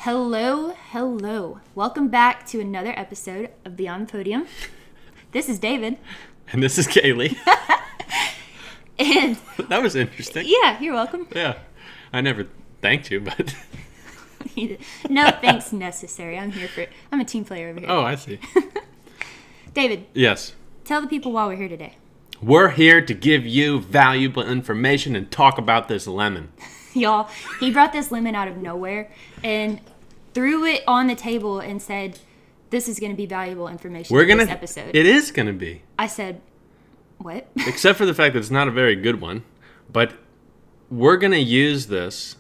Hello. Welcome back to another episode of Beyond the Podium. This is David. And this is Kayle. And that was interesting. Yeah, you're welcome. Yeah. I never thanked you, but... No thanks necessary. I'm a team player over here. Oh, I see. David. Yes. Tell the people why we're here today. We're here to give you valuable information and talk about this lemon. Y'all, he brought this lemon out of nowhere and threw it on the table and said, this is going to be valuable information in this episode. It is going to be. I said, what? Except for the fact that it's not a very good one. But we're going to use this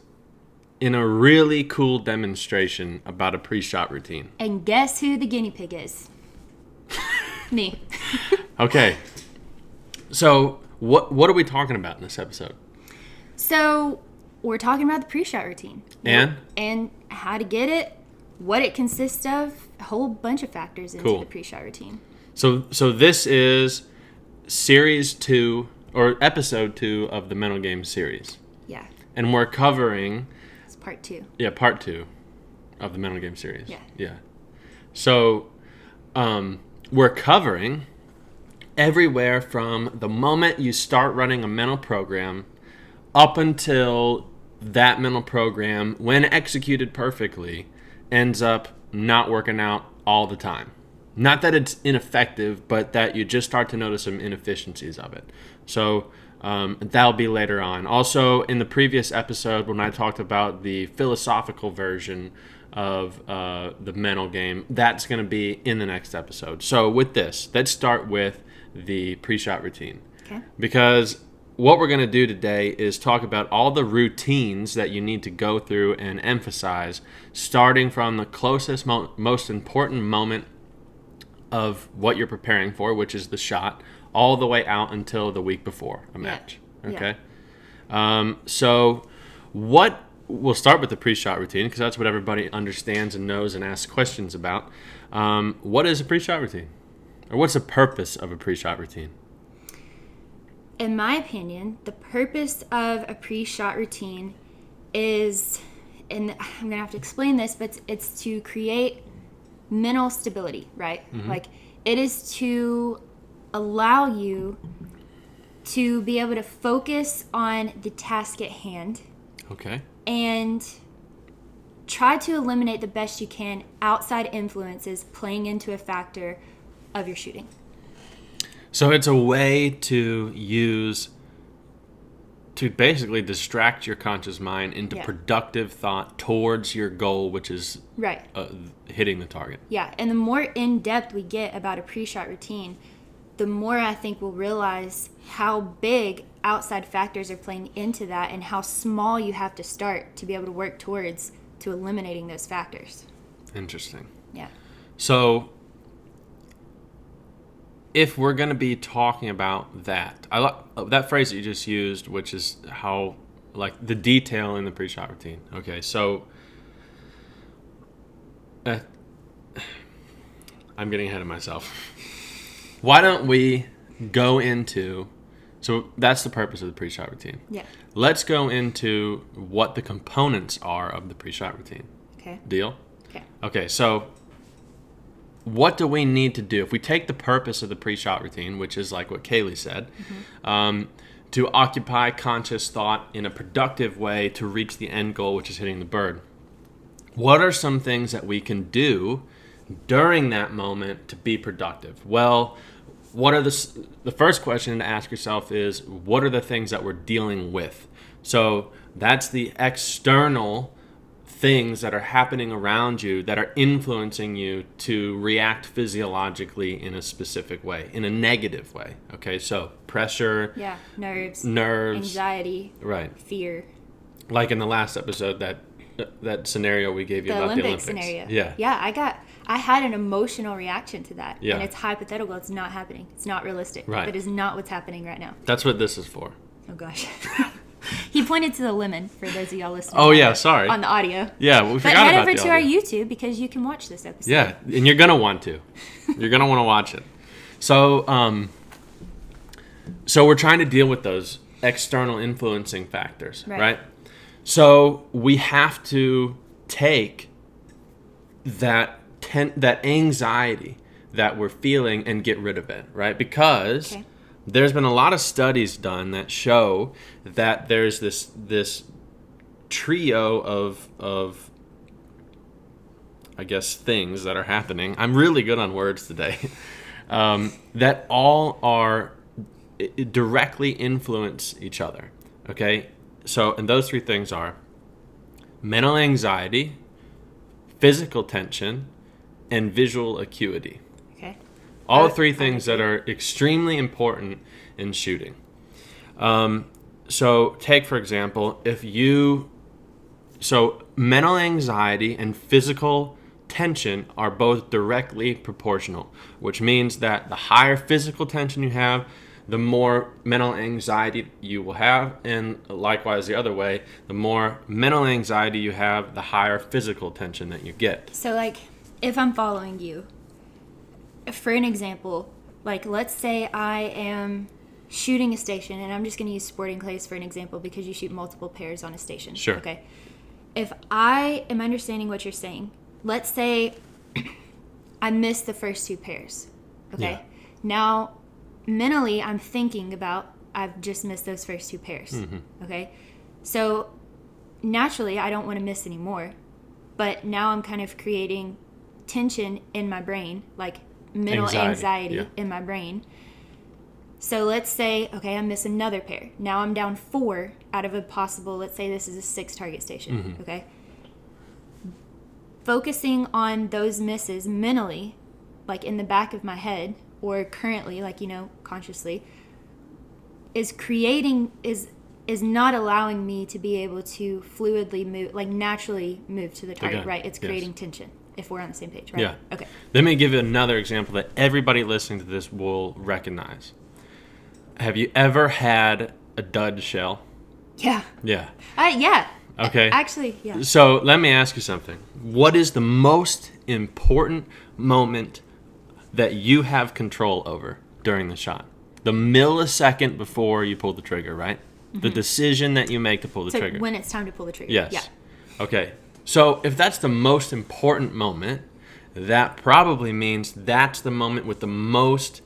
in a really cool demonstration about a pre-shot routine. And guess who the guinea pig is? Me. Okay. So what are we talking about in this episode? So we're talking about the pre-shot routine. And how to get it, what it consists of, a whole bunch of factors into the pre-shot routine. So this is series 2 or episode 2 of the mental game series. Yeah. And we're covering... It's part 2. Yeah, part 2 of the mental game series. Yeah. So we're covering everywhere from the moment you start running a mental program up until that mental program, when executed perfectly, ends up not working out all the time. Not that it's ineffective, but that you just start to notice some inefficiencies of it. So that'll be later on. Also, in the previous episode, when I talked about the philosophical version of the mental game, that's going to be in the next episode. So with this, let's start with the pre-shot routine. Okay. Because what we're going to do today is talk about all the routines that you need to go through and emphasize, starting from the closest, most important moment of what you're preparing for, which is the shot, all the way out until the week before a match. Okay? So we'll start with the pre-shot routine, because that's what everybody understands and knows and asks questions about. What is a pre-shot routine? Or what's the purpose of a pre-shot routine? In my opinion, the purpose of a pre-shot routine is, and I'm going to have to explain this, but it's to create mental stability, right? Mm-hmm. Like, it is to allow you to be able to focus on the task at hand. Okay. And try to eliminate the best you can outside influences playing into a factor of your shooting. So it's a way to basically distract your conscious mind into productive thought towards your goal, which is hitting the target. Yeah, and the more in-depth we get about a pre-shot routine, the more I think we'll realize how big outside factors are playing into that and how small you have to start to be able to work towards to eliminating those factors. Interesting. Yeah. So if we're going to be talking about that, I like that phrase that you just used, which is how, like, the detail in the pre-shot routine. Okay, so I'm getting ahead of myself. Why don't we go into, so that's the purpose of the pre-shot routine. Yeah. Let's go into what the components are of the pre-shot routine. Okay. Deal? Okay. Okay, so what do we need to do? If we take the purpose of the pre-shot routine, which is like what Kayle said, to occupy conscious thought in a productive way to reach the end goal, which is hitting the bird, what are some things that we can do during that moment to be productive? Well, what are the first question to ask yourself is, what are the things that we're dealing with? So that's the external things that are happening around you that are influencing you to react physiologically in a specific way, in a negative way. Okay, so pressure, nerves, anxiety, fear. Like in the last episode, that scenario we gave you about the Olympics scenario. Yeah, I had an emotional reaction to that. Yeah. And it's hypothetical. It's not happening. It's not realistic. Right. That is not what's happening right now. That's what this is for. Oh gosh. He pointed to the lemon for those of y'all listening. Oh yeah, sorry. On the audio. Yeah, we forgot about the audio. But head over to our YouTube because you can watch this episode. Yeah, and you're gonna want to. You're gonna want to watch it. So, so we're trying to deal with those external influencing factors, right? So we have to take that anxiety that we're feeling and get rid of it, right? Because there's been a lot of studies done that show that there's this trio of I guess things that are happening. I'm really good on words today. That all are directly influence each other. Okay? So, and those three things are mental anxiety, physical tension, and visual acuity. Okay. All three things that are extremely important in shooting. So take, for example, so mental anxiety and physical tension are both directly proportional, which means that the higher physical tension you have, the more mental anxiety you will have, and likewise the other way, the more mental anxiety you have, the higher physical tension that you get. So, like, if I'm following you, for an example, like, let's say I am shooting a station, and I'm just going to use sporting clays for an example because you shoot multiple pairs on a station. Sure. Okay. If I am understanding what you're saying, let's say I missed the first two pairs. Okay. Yeah. Now, mentally, I'm thinking about I've just missed those first two pairs. Mm-hmm. Okay. So naturally, I don't want to miss any more. But now I'm kind of creating tension in my brain, like mental anxiety in my brain. So let's say, okay, I miss another pair. Now I'm down 4 out of a possible, let's say this is a 6 target station. Mm-hmm. Okay. Focusing on those misses mentally, like in the back of my head, or currently, like, consciously, is not allowing me to be able to fluidly move, like naturally move to the target, right? It's creating tension, if we're on the same page, right? Yeah. Okay. Let me give you another example that everybody listening to this will recognize. Have you ever had a dud shell? Yeah. Yeah. Yeah. Okay. Actually, yeah. So let me ask you something. What is the most important moment that you have control over during the shot? The millisecond before you pull the trigger, right? Mm-hmm. The decision that you make to pull the trigger. When it's time to pull the trigger. Yes. Yeah. Okay. So if that's the most important moment, that probably means that's the moment with the most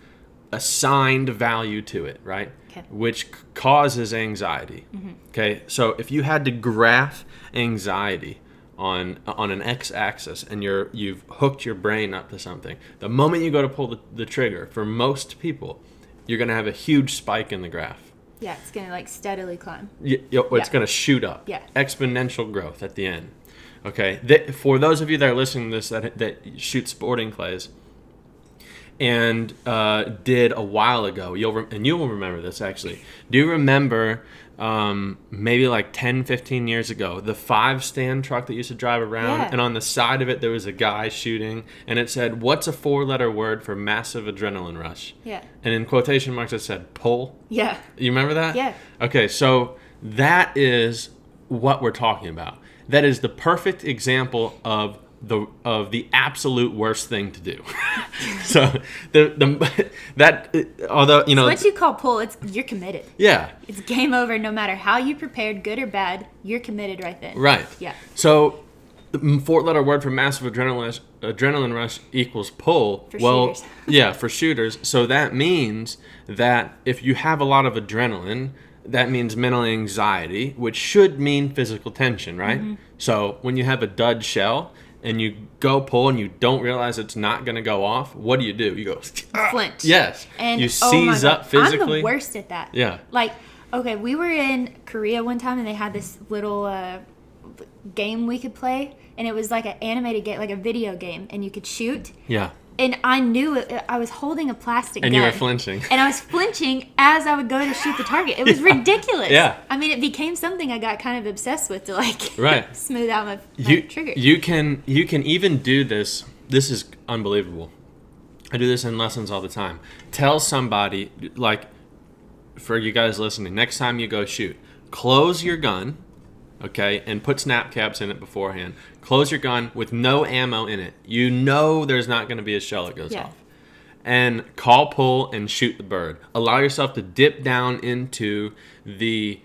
assigned value to it, right? Okay. Which causes anxiety. Mm-hmm. Okay. So if you had to graph anxiety on an x-axis and you've hooked your brain up to something, the moment you go to pull the trigger, for most people, you're going to have a huge spike in the graph. Yeah, it's going to like steadily climb. It's going to shoot up. Yeah. Exponential growth at the end. Okay. For those of you that are listening to this that shoot sporting clays and did a while ago, you will remember this actually. Do you remember maybe like 10, 15 years ago, the 5-stand truck that used to drive around, and on the side of it there was a guy shooting, and it said, "What's a 4-letter word for massive adrenaline rush?" Yeah. And in quotation marks it said, "pull." Yeah. You remember that? Yeah. Okay, so that is what we're talking about. That is the perfect example of the absolute worst thing to do. So although so what you call pull, you're committed. Yeah. It's game over no matter how you prepared, good or bad, you're committed right then. Right. Yeah. So the 4-letter word for massive adrenaline rush equals pull. For shooters. Yeah, for shooters. So that means that if you have a lot of adrenaline, that means mental anxiety, which should mean physical tension, right? Mm-hmm. So when you have a dud shell and you go pull and you don't realize it's not going to go off, what do? You go flinch. Yes. And you seize up physically. I'm the worst at that. Yeah. Like, okay, we were in Korea one time and they had this little game we could play, and it was like an animated game, like a video game, and you could shoot. Yeah. And I knew it. I was holding a plastic gun. And you were flinching. And I was flinching as I would go to shoot the target. It was ridiculous. Yeah. I mean, it became something I got kind of obsessed with to smooth out my trigger. You can even do this. This is unbelievable. I do this in lessons all the time. Tell somebody, like, for you guys listening, next time you go shoot, close your gun, okay, and put snap caps in it beforehand. Close your gun with no ammo in it. You know there's not going to be a shell that goes off. And call pull and shoot the bird. Allow yourself to dip down into the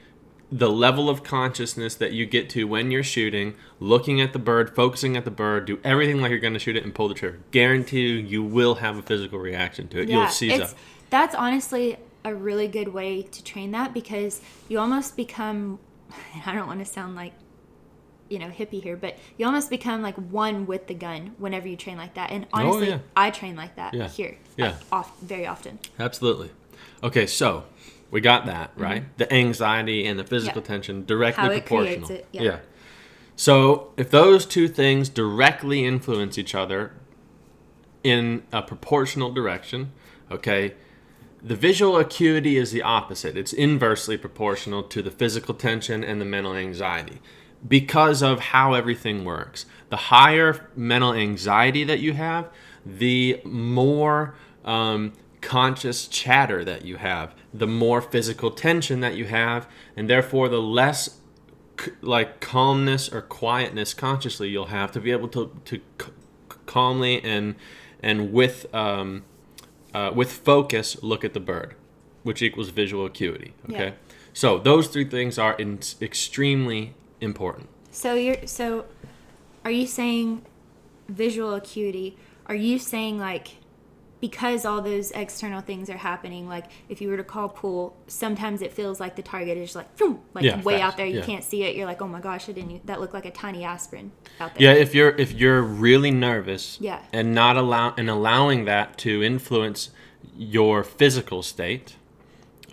the level of consciousness that you get to when you're shooting, looking at the bird, focusing at the bird, do everything like you're going to shoot it and pull the trigger. Guarantee you will have a physical reaction to it. Yeah, You'll seize up. That's honestly a really good way to train that, because you almost become, I don't want to sound like, hippie here, but you almost become like one with the gun whenever you train like that. And honestly, I train like that here. Yeah. Very often. Absolutely. Okay, so we got that, right? The anxiety and the physical tension directly proportional. Creates it. Yeah. So if those two things directly influence each other in a proportional direction, okay, the visual acuity is the opposite. It's inversely proportional to the physical tension and the mental anxiety because of how everything works. The higher mental anxiety that you have, the more conscious chatter that you have, the more physical tension that you have, and therefore the less calmness or quietness consciously you'll have to be able to calmly and with focus look at the bird, which equals visual acuity. Okay, so those three things are extremely important. So are you saying visual acuity? Are you saying like, because all those external things are happening, like if you were to call pool, sometimes it feels like the target is like, way out there, you can't see it. You're like, oh my gosh, that looked like a tiny aspirin out there. Yeah, if you're really nervous, and not allowing that to influence your physical state,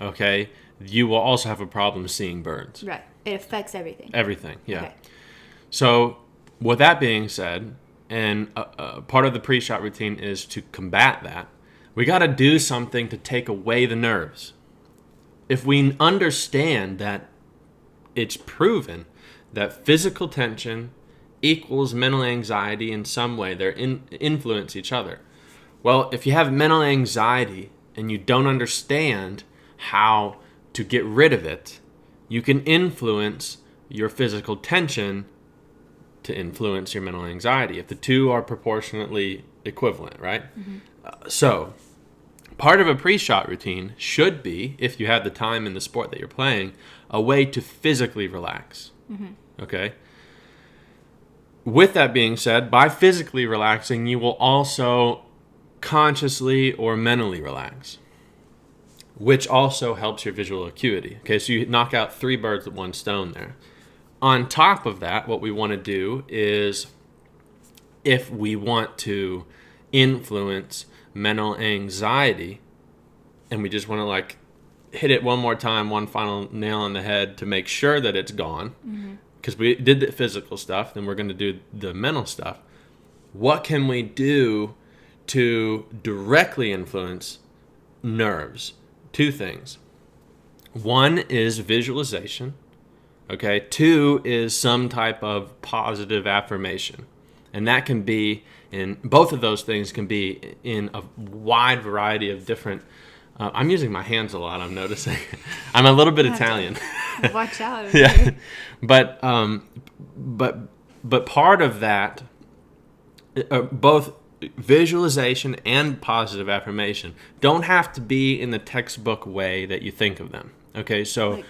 okay, you will also have a problem seeing birds. Right. It affects everything. Everything, yeah. Okay. So, with that being said, and part of the pre-shot routine is to combat that, we got to do something to take away the nerves. If we understand that it's proven that physical tension equals mental anxiety in some way, they influence each other. Well, if you have mental anxiety and you don't understand how to get rid of it, you can influence your physical tension to influence your mental anxiety if the two are proportionately equivalent, right? So part of a pre-shot routine should be, if you have the time in the sport that you're playing, a way to physically relax. Okay? With that being said, by physically relaxing, you will also consciously or mentally relax, which also helps your visual acuity. Okay, so you knock out 3 birds with 1 stone there. On top of that, what we want to do is, if we want to influence mental anxiety, and we just want to hit it one more time, one final nail on the head to make sure that it's gone, because we did the physical stuff, then we're going to do the mental stuff. What can we do to directly influence nerves? 2 things. 1 is visualization. Okay. 2 is some type of positive affirmation. And that can be both of those things can be in a wide variety of different. I'm using my hands a lot, I'm noticing. I'm a little bit Italian. Watch out. Yeah. But part of that, both visualization and positive affirmation don't have to be in the textbook way that you think of them. Okay, so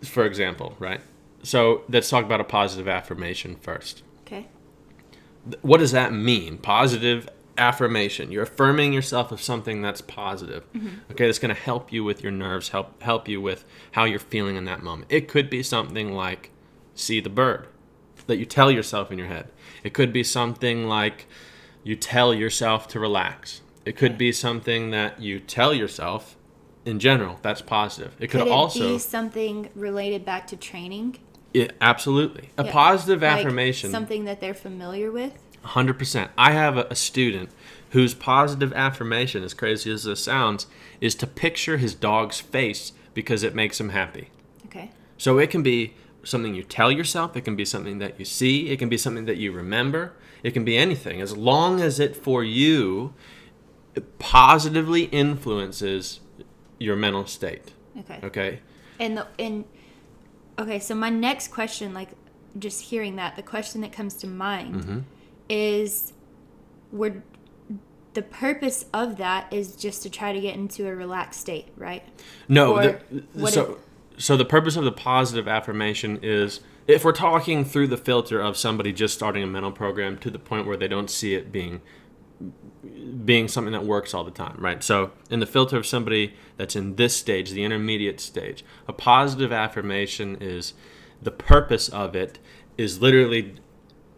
for example, right? So let's talk about a positive affirmation first. Okay. What does that mean? Positive affirmation. You're affirming yourself of something that's positive. Okay, that's going to help you with your nerves, help you with how you're feeling in that moment. It could be something like see the bird that you tell yourself in your head. It could be something like you tell yourself to relax. It could be something that you tell yourself in general. That's positive. It could also be something related back to training. Absolutely. A positive affirmation. Something that they're familiar with. 100%. I have a student whose positive affirmation, as crazy as this sounds, is to picture his dog's face because it makes him happy. Okay. So it can be something you tell yourself. It can be something that you see. It can be something that you remember. It can be anything, as long as it for you positively influences your mental state. Okay. Okay, so my next question, just hearing that, the question that comes to mind is, the purpose of that is just to try to get into a relaxed state, right? No. the purpose of the positive affirmation is, if we're talking through the filter of somebody just starting a mental program to the point where they don't see it being something that works all the time, right? So in the filter of somebody that's in this stage, the intermediate stage, a positive affirmation is, the purpose of it is literally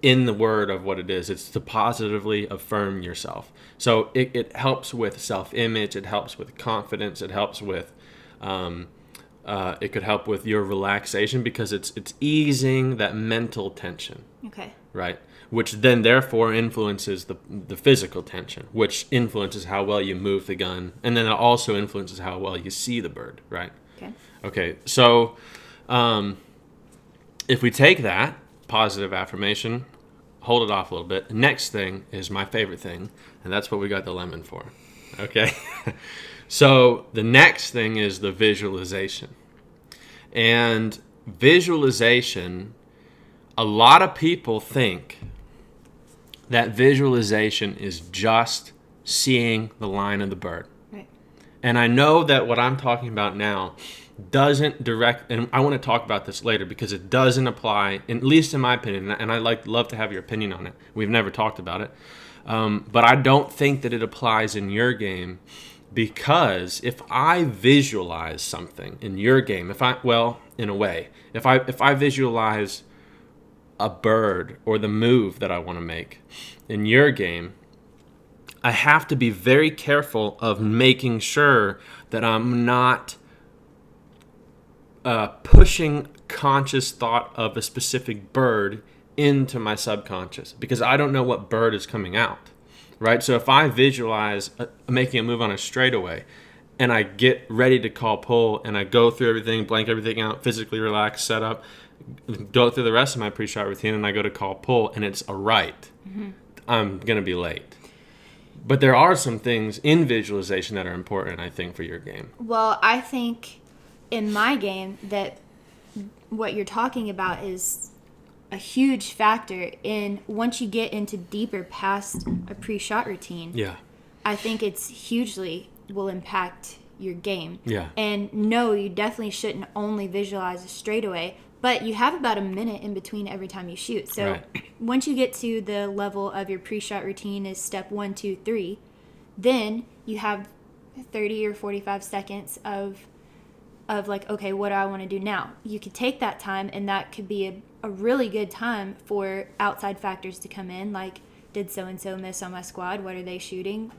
in the word of what it is. It's to positively affirm yourself. So it helps with self-image, it helps with confidence, it helps with it could help with your relaxation, because it's easing that mental tension. Okay. Right? Which then therefore influences the physical tension, which influences how well you move the gun, and then it also influences how well you see the bird, right? Okay. So if we take that positive affirmation, hold it off a little bit. The next thing is my favorite thing, and that's what we got the lemon for. Okay? So the next thing is the visualization. And visualization, a lot of people think that visualization is just seeing the line of the bird. Right. And I know that what I'm talking about now doesn't and I want to talk about this later, because it doesn't apply, at least in my opinion, and I'd love to have your opinion on it. We've never talked about it. But I don't think that it applies in your game, because if I visualize something in your game, if I visualize a bird or the move that I want to make in your game, I have to be very careful of making sure that I'm not pushing conscious thought of a specific bird into my subconscious, because I don't know what bird is coming out, right? So if I visualize making a move on a straightaway, and I get ready to call pull, and I go through everything, blank everything out, physically relax, set up, go through the rest of my pre-shot routine, and I go to call pull, and it's a right, I'm going to be late. But there are some things in visualization that are important, I think, for your game. Well, I think in my game that what you're talking about is a huge factor in, once you get into deeper past a pre-shot routine. Yeah. I think it's hugely will impact your game. Yeah. And no, you definitely shouldn't only visualize a straightaway, but you have about a minute in between every time you shoot. So once you get to the level of your pre-shot routine is step 1, 2, 3, then you have 30 or 45 seconds of like, okay, what do I want to do now? You could take that time, and that could be a really good time for outside factors to come in, like, did so-and-so miss on my squad? What are they shooting?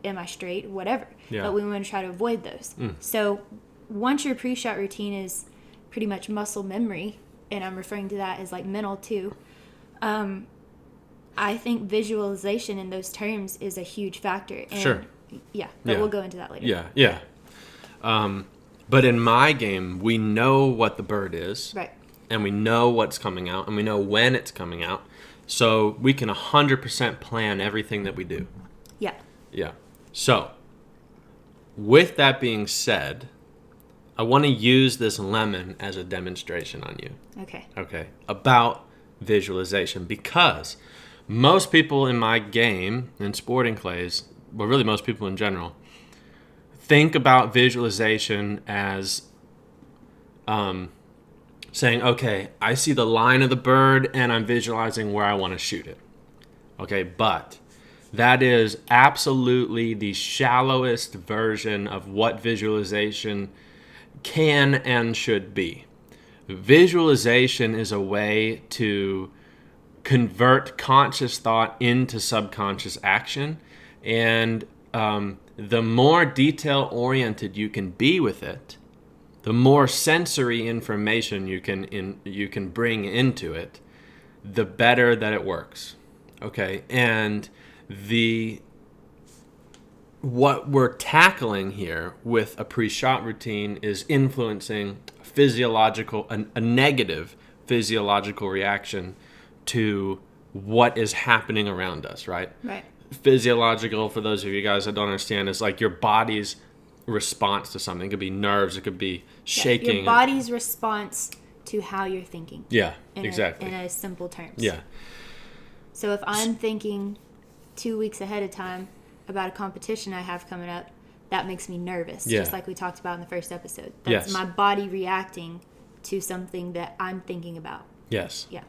Am I straight? Whatever. Yeah. But we want to try to avoid those. So once your pre-shot routine is pretty much muscle memory, and I'm referring to that as like mental too, I think visualization in those terms is a huge factor. And sure. Yeah, but we'll go into that later. Yeah. But in my game, we know what the bird is. Right. And we know what's coming out, and we know when it's coming out. So we can 100% plan everything that we do. Yeah. Yeah. So, with that being said, I want to use this lemon as a demonstration on you. Okay. About visualization, because most people in my game, in Sporting Clays, well, really most people in general, think about visualization as saying, okay, I see the line of the bird and I'm visualizing where I want to shoot it. Okay, but that is absolutely the shallowest version of what visualization can and should be. Visualization is a way to convert conscious thought into subconscious action, and the more detail-oriented you can be with it, the more sensory information you can bring into it, the better that it works. Okay, and what we're tackling here with a pre-shot routine is influencing a negative physiological reaction to what is happening around us, right? Right. Physiological, for those of you guys that don't understand, is like your body's response to something. It could be nerves, it could be shaking. Your body's response to how you're thinking. Yeah, exactly. In a simple terms. Yeah. So if I'm thinking 2 weeks ahead of time about a competition I have coming up, that makes me nervous, Yeah. just like we talked about in the first episode. That's Yes. my body reacting to something that I'm thinking about. Yes. Yeah.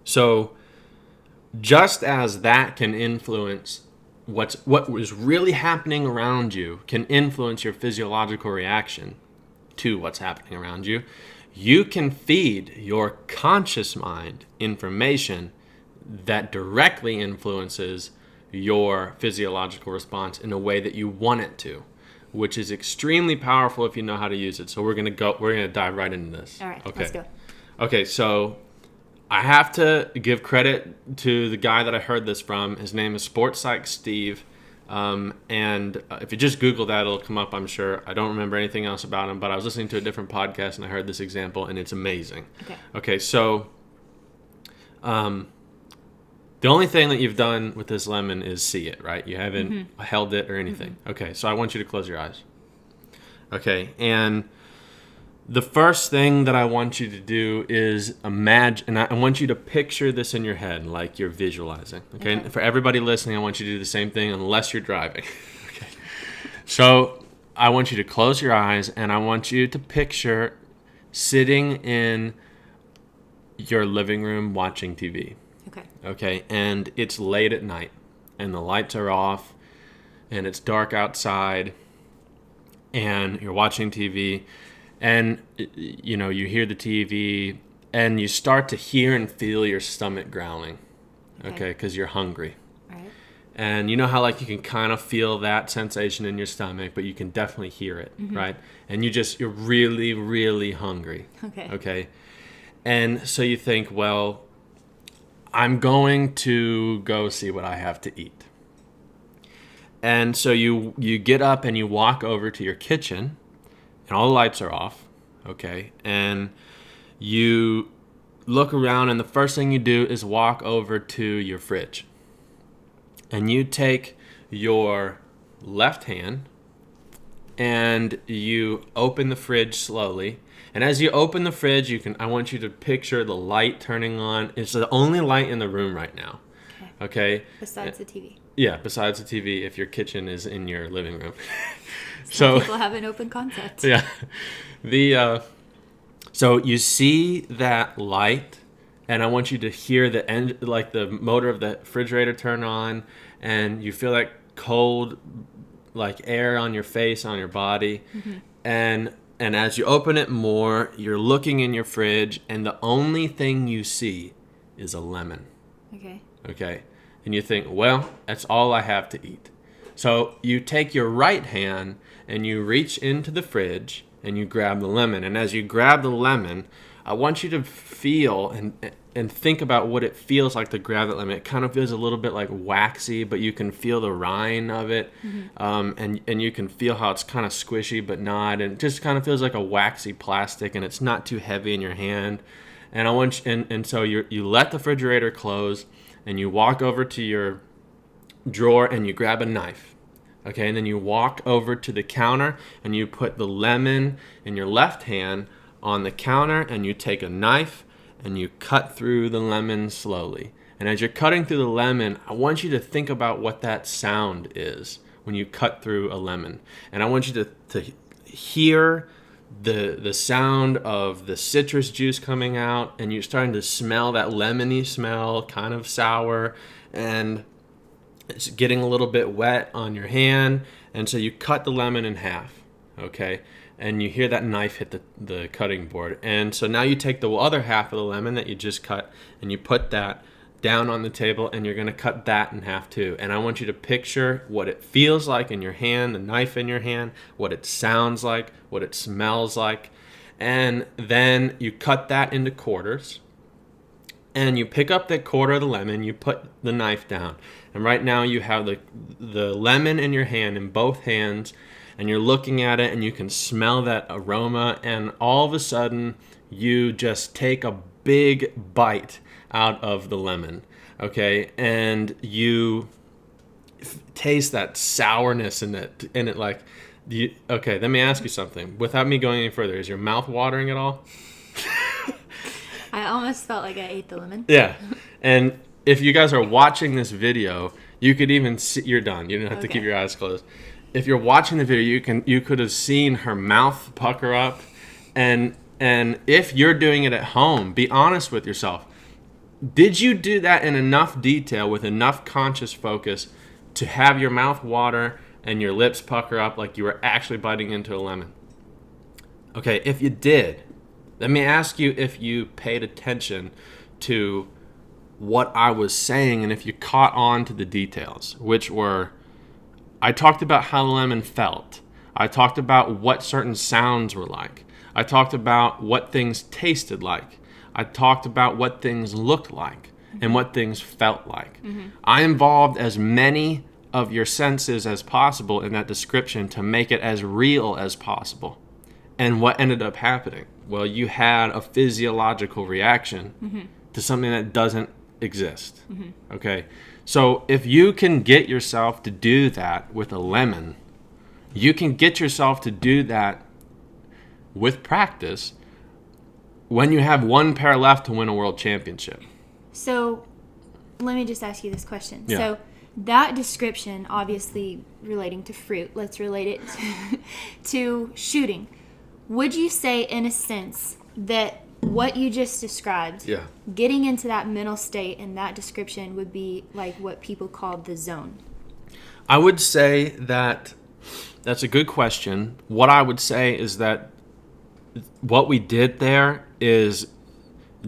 So just as that can influence what was really happening around you, can influence your physiological reaction to what's happening around you, you can feed your conscious mind information that directly influences your physiological response in a way that you want it to, which is extremely powerful if you know how to use it. So we're gonna dive right into this. All right, Okay. let's go. Okay, so I have to give credit to the guy that I heard this from. His name is Sports Psych Steve. And if you just Google that, it'll come up, I'm sure. I don't remember anything else about him, but I was listening to a different podcast and I heard this example, and it's amazing. Okay, so the only thing that you've done with this lemon is see it, right? You haven't held it or anything. Okay, so I want you to close your eyes. Okay, and the first thing that I want you to do is imagine, and I want you to picture this in your head like you're visualizing. Okay, and for everybody listening, I want you to do the same thing unless you're driving. Okay, so I want you to close your eyes, and I want you to picture sitting in your living room watching TV. Okay, and it's late at night, and the lights are off, and it's dark outside, and you're watching TV, and you know, you hear the TV, and you start to hear and feel your stomach growling, okay, because you're hungry. Right. And you know how like you can kind of feel that sensation in your stomach, but you can definitely hear it, right? And you're really, really hungry. Okay. And so you think, well, I'm going to go see what I have to eat. And so you get up and you walk over to your kitchen, and all the lights are off, okay? And you look around, and the first thing you do is walk over to your fridge. And you take your left hand and you open the fridge slowly. And as you open the fridge, I want you to picture the light turning on. It's the only light in the room right now. Okay? Besides the TV. Yeah, besides the TV, if your kitchen is in your living room. Some people have an open concept. Yeah. So you see that light, and I want you to hear the end, like the motor of the refrigerator turn on, and you feel that cold, like air on your face, on your body, and as you open it more, you're looking in your fridge, and the only thing you see is a lemon. Okay, and you think, well, that's all I have to eat. So you take your right hand and you reach into the fridge and you grab the lemon, and as you grab the lemon, I want you to feel and think about what it feels like to grab that lemon. It kind of feels a little bit like waxy, but you can feel the rind of it, and you can feel how it's kind of squishy but not, and it just kind of feels like a waxy plastic, and it's not too heavy in your hand. And I want you, and so you let the refrigerator close, and you walk over to your drawer and you grab a knife. Okay, and then you walk over to the counter and you put the lemon in your left hand on the counter, and you take a knife and you cut through the lemon slowly. And as you're cutting through the lemon, I want you to think about what that sound is when you cut through a lemon. And I want you to hear the sound of the citrus juice coming out, and you're starting to smell that lemony smell, kind of sour, and it's getting a little bit wet on your hand. And so you cut the lemon in half, okay? And you hear that knife hit the cutting board. And so now you take the other half of the lemon that you just cut, and you put that down on the table, and you're going to cut that in half too. And I want you to picture what it feels like in your hand, the knife in your hand, what it sounds like, what it smells like. And then you cut that into quarters, and you pick up that quarter of the lemon, you put the knife down. And right now you have the lemon in your hand, in both hands, and you're looking at it, and you can smell that aroma, and all of a sudden you just take a big bite out of the lemon, okay? And you taste that sourness in it like, okay, let me ask you something. Without me going any further, is your mouth watering at all? I almost felt like I ate the lemon. Yeah, and if you guys are watching this video, you could even see, you're done. You don't have to keep your eyes closed. if you're watching the video, you could have seen her mouth pucker up, and if you're doing it at home, be honest with yourself. Did you do that in enough detail with enough conscious focus to have your mouth water and your lips pucker up like you were actually biting into a lemon? Okay, if you did, let me ask you if you paid attention to what I was saying and if you caught on to the details, which were, I talked about how the lemon felt. I talked about what certain sounds were like. I talked about what things tasted like. I talked about what things looked like and what things felt like. I involved as many of your senses as possible in that description to make it as real as possible. And what ended up happening? Well, you had a physiological reaction to something that doesn't exist. Okay? So if you can get yourself to do that with a lemon, you can get yourself to do that with practice when you have one pair left to win a world championship. So let me just ask you this question. Yeah. So that description, obviously relating to fruit, let's relate it to shooting. Would you say, in a sense, that what you just described, getting into that mental state and that description would be like what people call the zone? I would say that that's a good question. What I would say is that what we did there is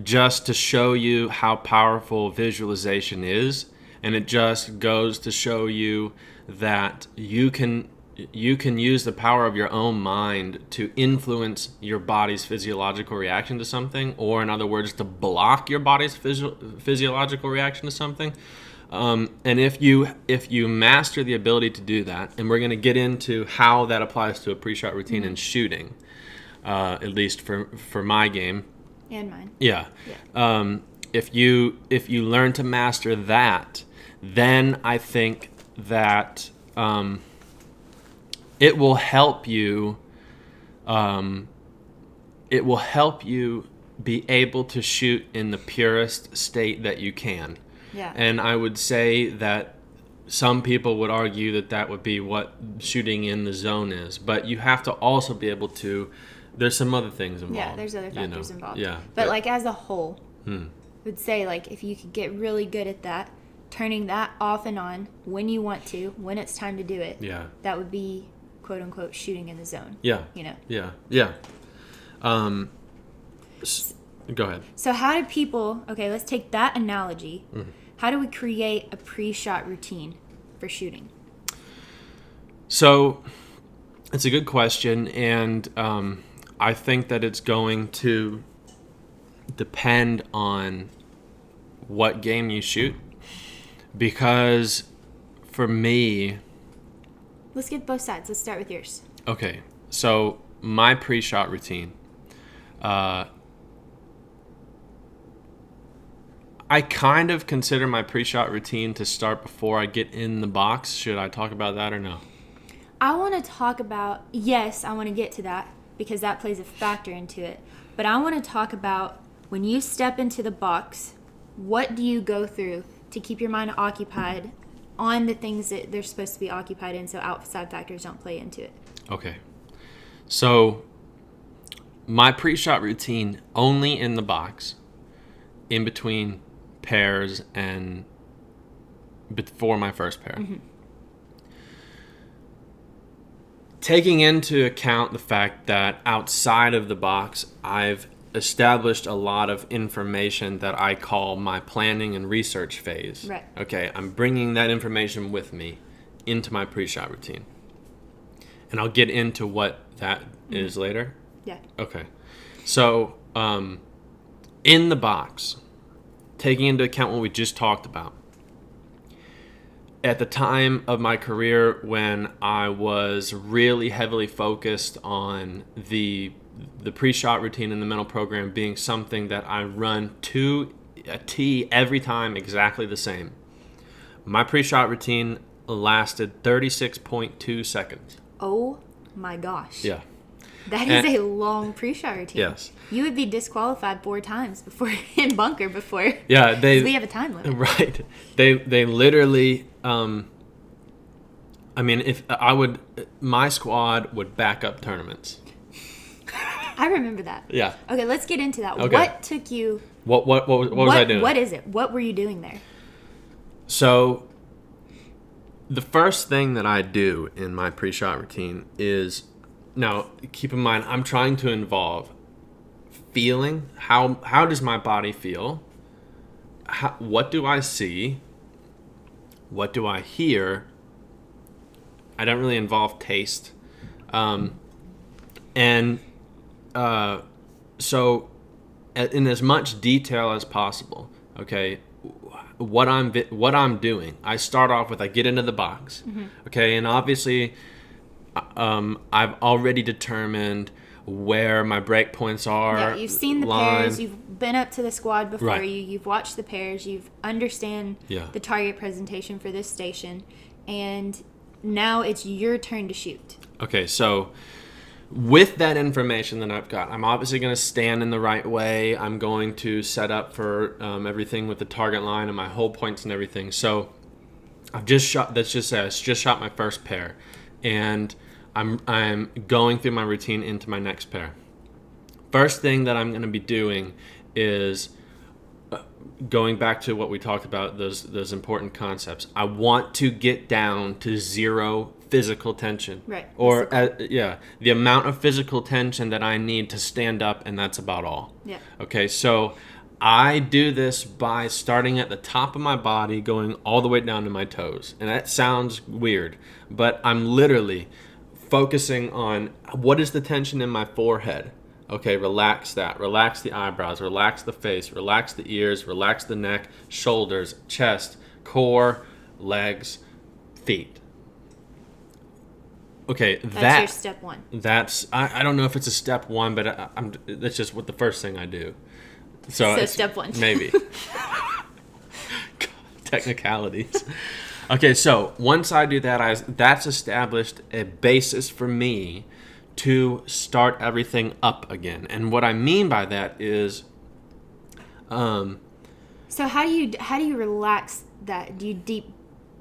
just to show you how powerful visualization is, and it just goes to show you that you can use the power of your own mind to influence your body's physiological reaction to something, or in other words, to block your body's physiological reaction to something. And if you master the ability to do that, and we're going to get into how that applies to a pre-shot routine in shooting, at least for my game and mine. Yeah. If you learn to master that, then I think that it will help you. It will help you be able to shoot in the purest state that you can. Yeah. And I would say that some people would argue that that would be what shooting in the zone is, but you have to also be able to. There's some other things involved. Yeah, there's other factors involved. Yeah. But like as a whole, I would say like if you could get really good at that, turning that off and on when you want to, when it's time to do it. Yeah. That would be quote unquote shooting in the zone. Yeah. You know. Yeah. Yeah. Go ahead. So how do people? Okay, let's take that analogy. How do we create a pre-shot routine for shooting? So it's a good question, and I think that it's going to depend on what game you shoot, because for me... Let's get both sides. Let's start with yours. Okay, so my pre-shot routine, I kind of consider my pre-shot routine to start before I get in the box. Should I talk about that or no? I want to talk about, yes, I want to get to that because that plays a factor into it. But I want to talk about when you step into the box, what do you go through to keep your mind occupied on the things that they're supposed to be occupied in so outside factors don't play into it? Okay. So my pre-shot routine only in the box, in between pairs and before my first pair. Taking into account the fact that outside of the box, I've established a lot of information that I call my planning and research phase. Right. Okay, I'm bringing that information with me into my pre-shot routine. And I'll get into what that is later. Yeah. Okay. So, in the box, taking into account what we just talked about, at the time of my career when I was really heavily focused on the pre-shot routine and the mental program being something that I run to a T every time exactly the same, my pre-shot routine lasted 36.2 seconds. Oh my gosh. Yeah. That is a long pre-shot routine. Yes. You would be disqualified 4 times before in bunker before. Yeah, we have a time limit. Right. They literally I mean, if I would, my squad would back up tournaments. I remember that. Yeah. Okay, let's get into that. Okay. What took you? What was I doing? What is it? What were you doing there? So, the first thing that I do in my pre-shot routine is, now keep in mind, I'm trying to involve feeling. How does my body feel? What do I see? What do I hear? I don't really involve taste. So in as much detail as possible, okay, what I'm doing, I start off with, I get into the box, okay, and obviously I've already determined where my break points are. Yeah, you've seen the pairs, you've been up to the squad before Right. you've watched the pairs, you've understand Yeah. the target presentation for this station, and now it's your turn to shoot. Okay, so with that information that I've got, I'm obviously going to stand in the right way. I'm going to set up for everything with the target line and my hold points and everything. So I've just shot. Let's just say I just shot my first pair, and I'm going through my routine into my next pair. First thing that I'm going to be doing is going back to what we talked about, those important concepts. I want to get down to zero physical tension. Right. Or, the amount of physical tension that I need to stand up, and that's about all. Yeah. Okay, so I do this by starting at the top of my body, going all the way down to my toes. And that sounds weird, but I'm literally focusing on what is the tension in my forehead. Okay, relax that. Relax the eyebrows, relax the face, relax the ears, relax the neck, shoulders, chest, core, legs, feet. Okay, That's your step one. That's I don't know if it's a step one, but that's just what the first thing I do. So it's step one. Maybe. Technicalities. Okay, so once I do that, that's established a basis for me to start everything up again. And what I mean by that is, So how do you relax that? Do you deep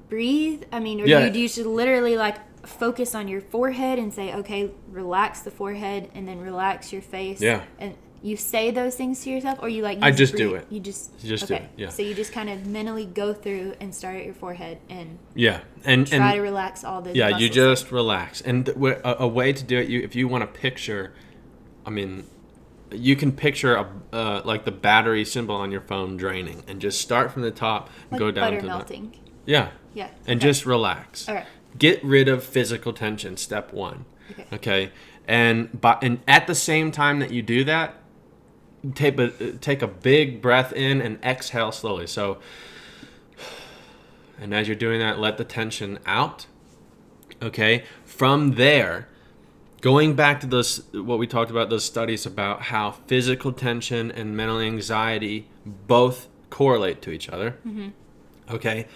breathe? I mean, or Yeah. do you just literally like focus on your forehead and say, okay, relax the forehead, and then relax your face? Yeah. And you say those things to yourself, or you like? I just breathe? do it. You just do it, yeah. So you just kind of mentally go through and start at your forehead and yeah, and try to relax all those. yeah, you muscles. just relax. And a way to do it, if you want to picture, I mean, you can picture like the battery symbol on your phone draining, and just start from the top and like go down butter to melting. Yeah. Yeah. And okay. just relax. All right. Get rid of physical tension. Step one. Okay. And at the same time that you do that, take a big breath in and exhale slowly. So, and as you're doing that, let the tension out. Okay. From there, going back to what we talked about, those studies about how physical tension and mental anxiety both correlate to each other. Mm-hmm. Okay.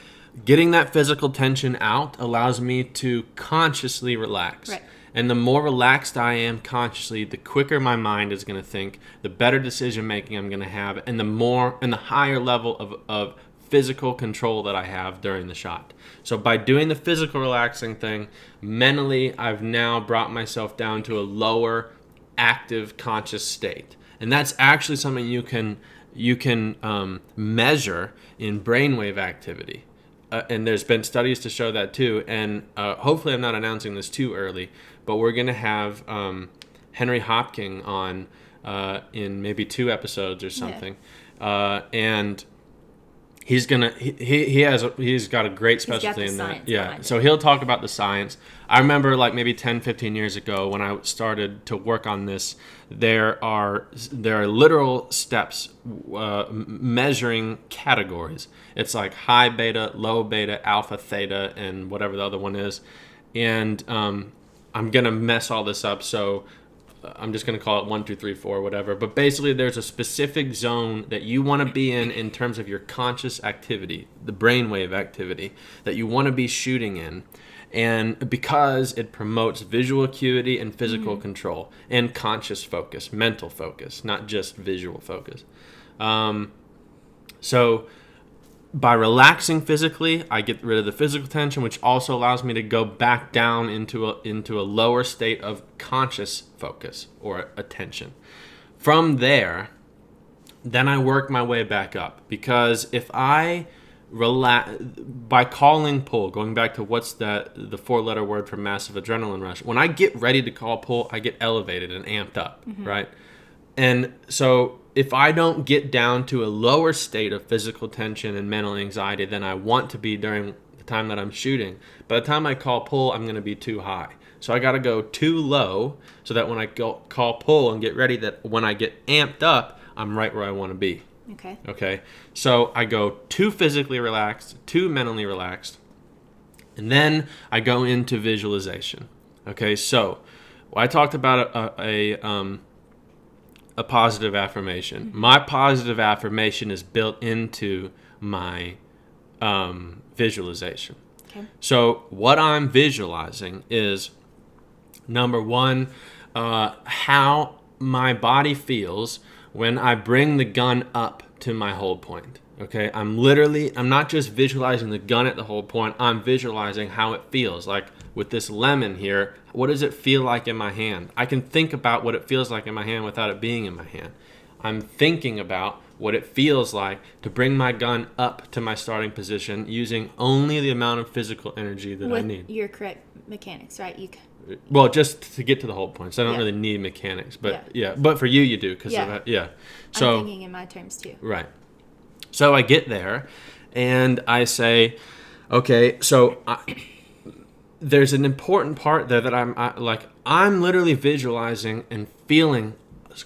Getting that physical tension out allows me to consciously relax. Right. And the more relaxed I am consciously, the quicker my mind is going to think, the better decision making I'm going to have, and the higher level of physical control that I have during the shot. So by doing the physical relaxing thing, mentally I've now brought myself down to a lower active conscious state. And that's actually something you can measure in brainwave activity. And there's been studies to show that too. And hopefully I'm not announcing this too early, but we're going to have Henry Hopking on in maybe 2 episodes or something. Yeah. And he's gonna he's got a great specialty in that. Yeah. So he'll talk about the science. I remember like maybe 10, 15 years ago when I started to work on this, there are literal steps measuring categories. It's like high beta, low beta, alpha, theta, and whatever the other one is. And I'm going to mess all this up, so I'm just going to call it 1, 2, 3, 4, whatever. But basically, there's a specific zone that you want to be in terms of your conscious activity, the brainwave activity that you want to be shooting in. And because it promotes visual acuity and physical control and conscious focus, mental focus, not just visual focus. So by relaxing physically, I get rid of the physical tension, which also allows me to go back down into a lower state of conscious focus or attention. From there, then I work my way back up, because if I relax by calling pull, going back to what's the 4-letter word for massive adrenaline rush, when I get ready to call pull, I get elevated and amped up, right? And so if I don't get down to a lower state of physical tension and mental anxiety than I want to be during the time that I'm shooting, by the time I call pull, I'm going to be too high. So I got to go too low so that when I call pull and get ready, that when I get amped up, I'm right where I want to be. Okay. So I go too physically relaxed, too mentally relaxed, and then I go into visualization. Okay. So I talked about a positive affirmation. My positive affirmation is built into my visualization. Okay. So what I'm visualizing is, number one, how my body feels when I bring the gun up to my hold point. Okay, I'm not just visualizing the gun at the hold point, I'm visualizing how it feels. Like with this lemon here, what does it feel like in my hand? I can think about what it feels like in my hand without it being in my hand. I'm thinking about what it feels like to bring my gun up to my starting position using only the amount of physical energy that I need. With your correct mechanics, right? Well, just to get to the hold points. I don't really need mechanics, but but for you do, because of that. Yeah. So I'm thinking in my terms too. Right. So I get there and I say, okay, so there's an important part there that I'm literally visualizing and feeling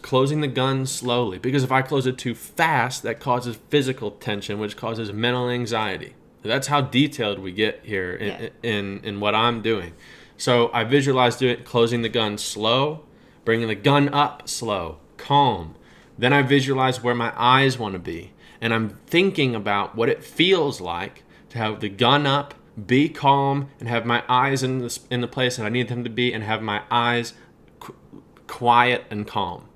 closing the gun slowly, because if I close it too fast, that causes physical tension, which causes mental anxiety. That's how detailed we get here in what I'm doing. So I visualize closing the gun slow, bringing the gun up slow, calm. Then I visualize where my eyes want to be. And I'm thinking about what it feels like to have the gun up, be calm, and have my eyes in the place that I need them to be, and have my eyes quiet and calm.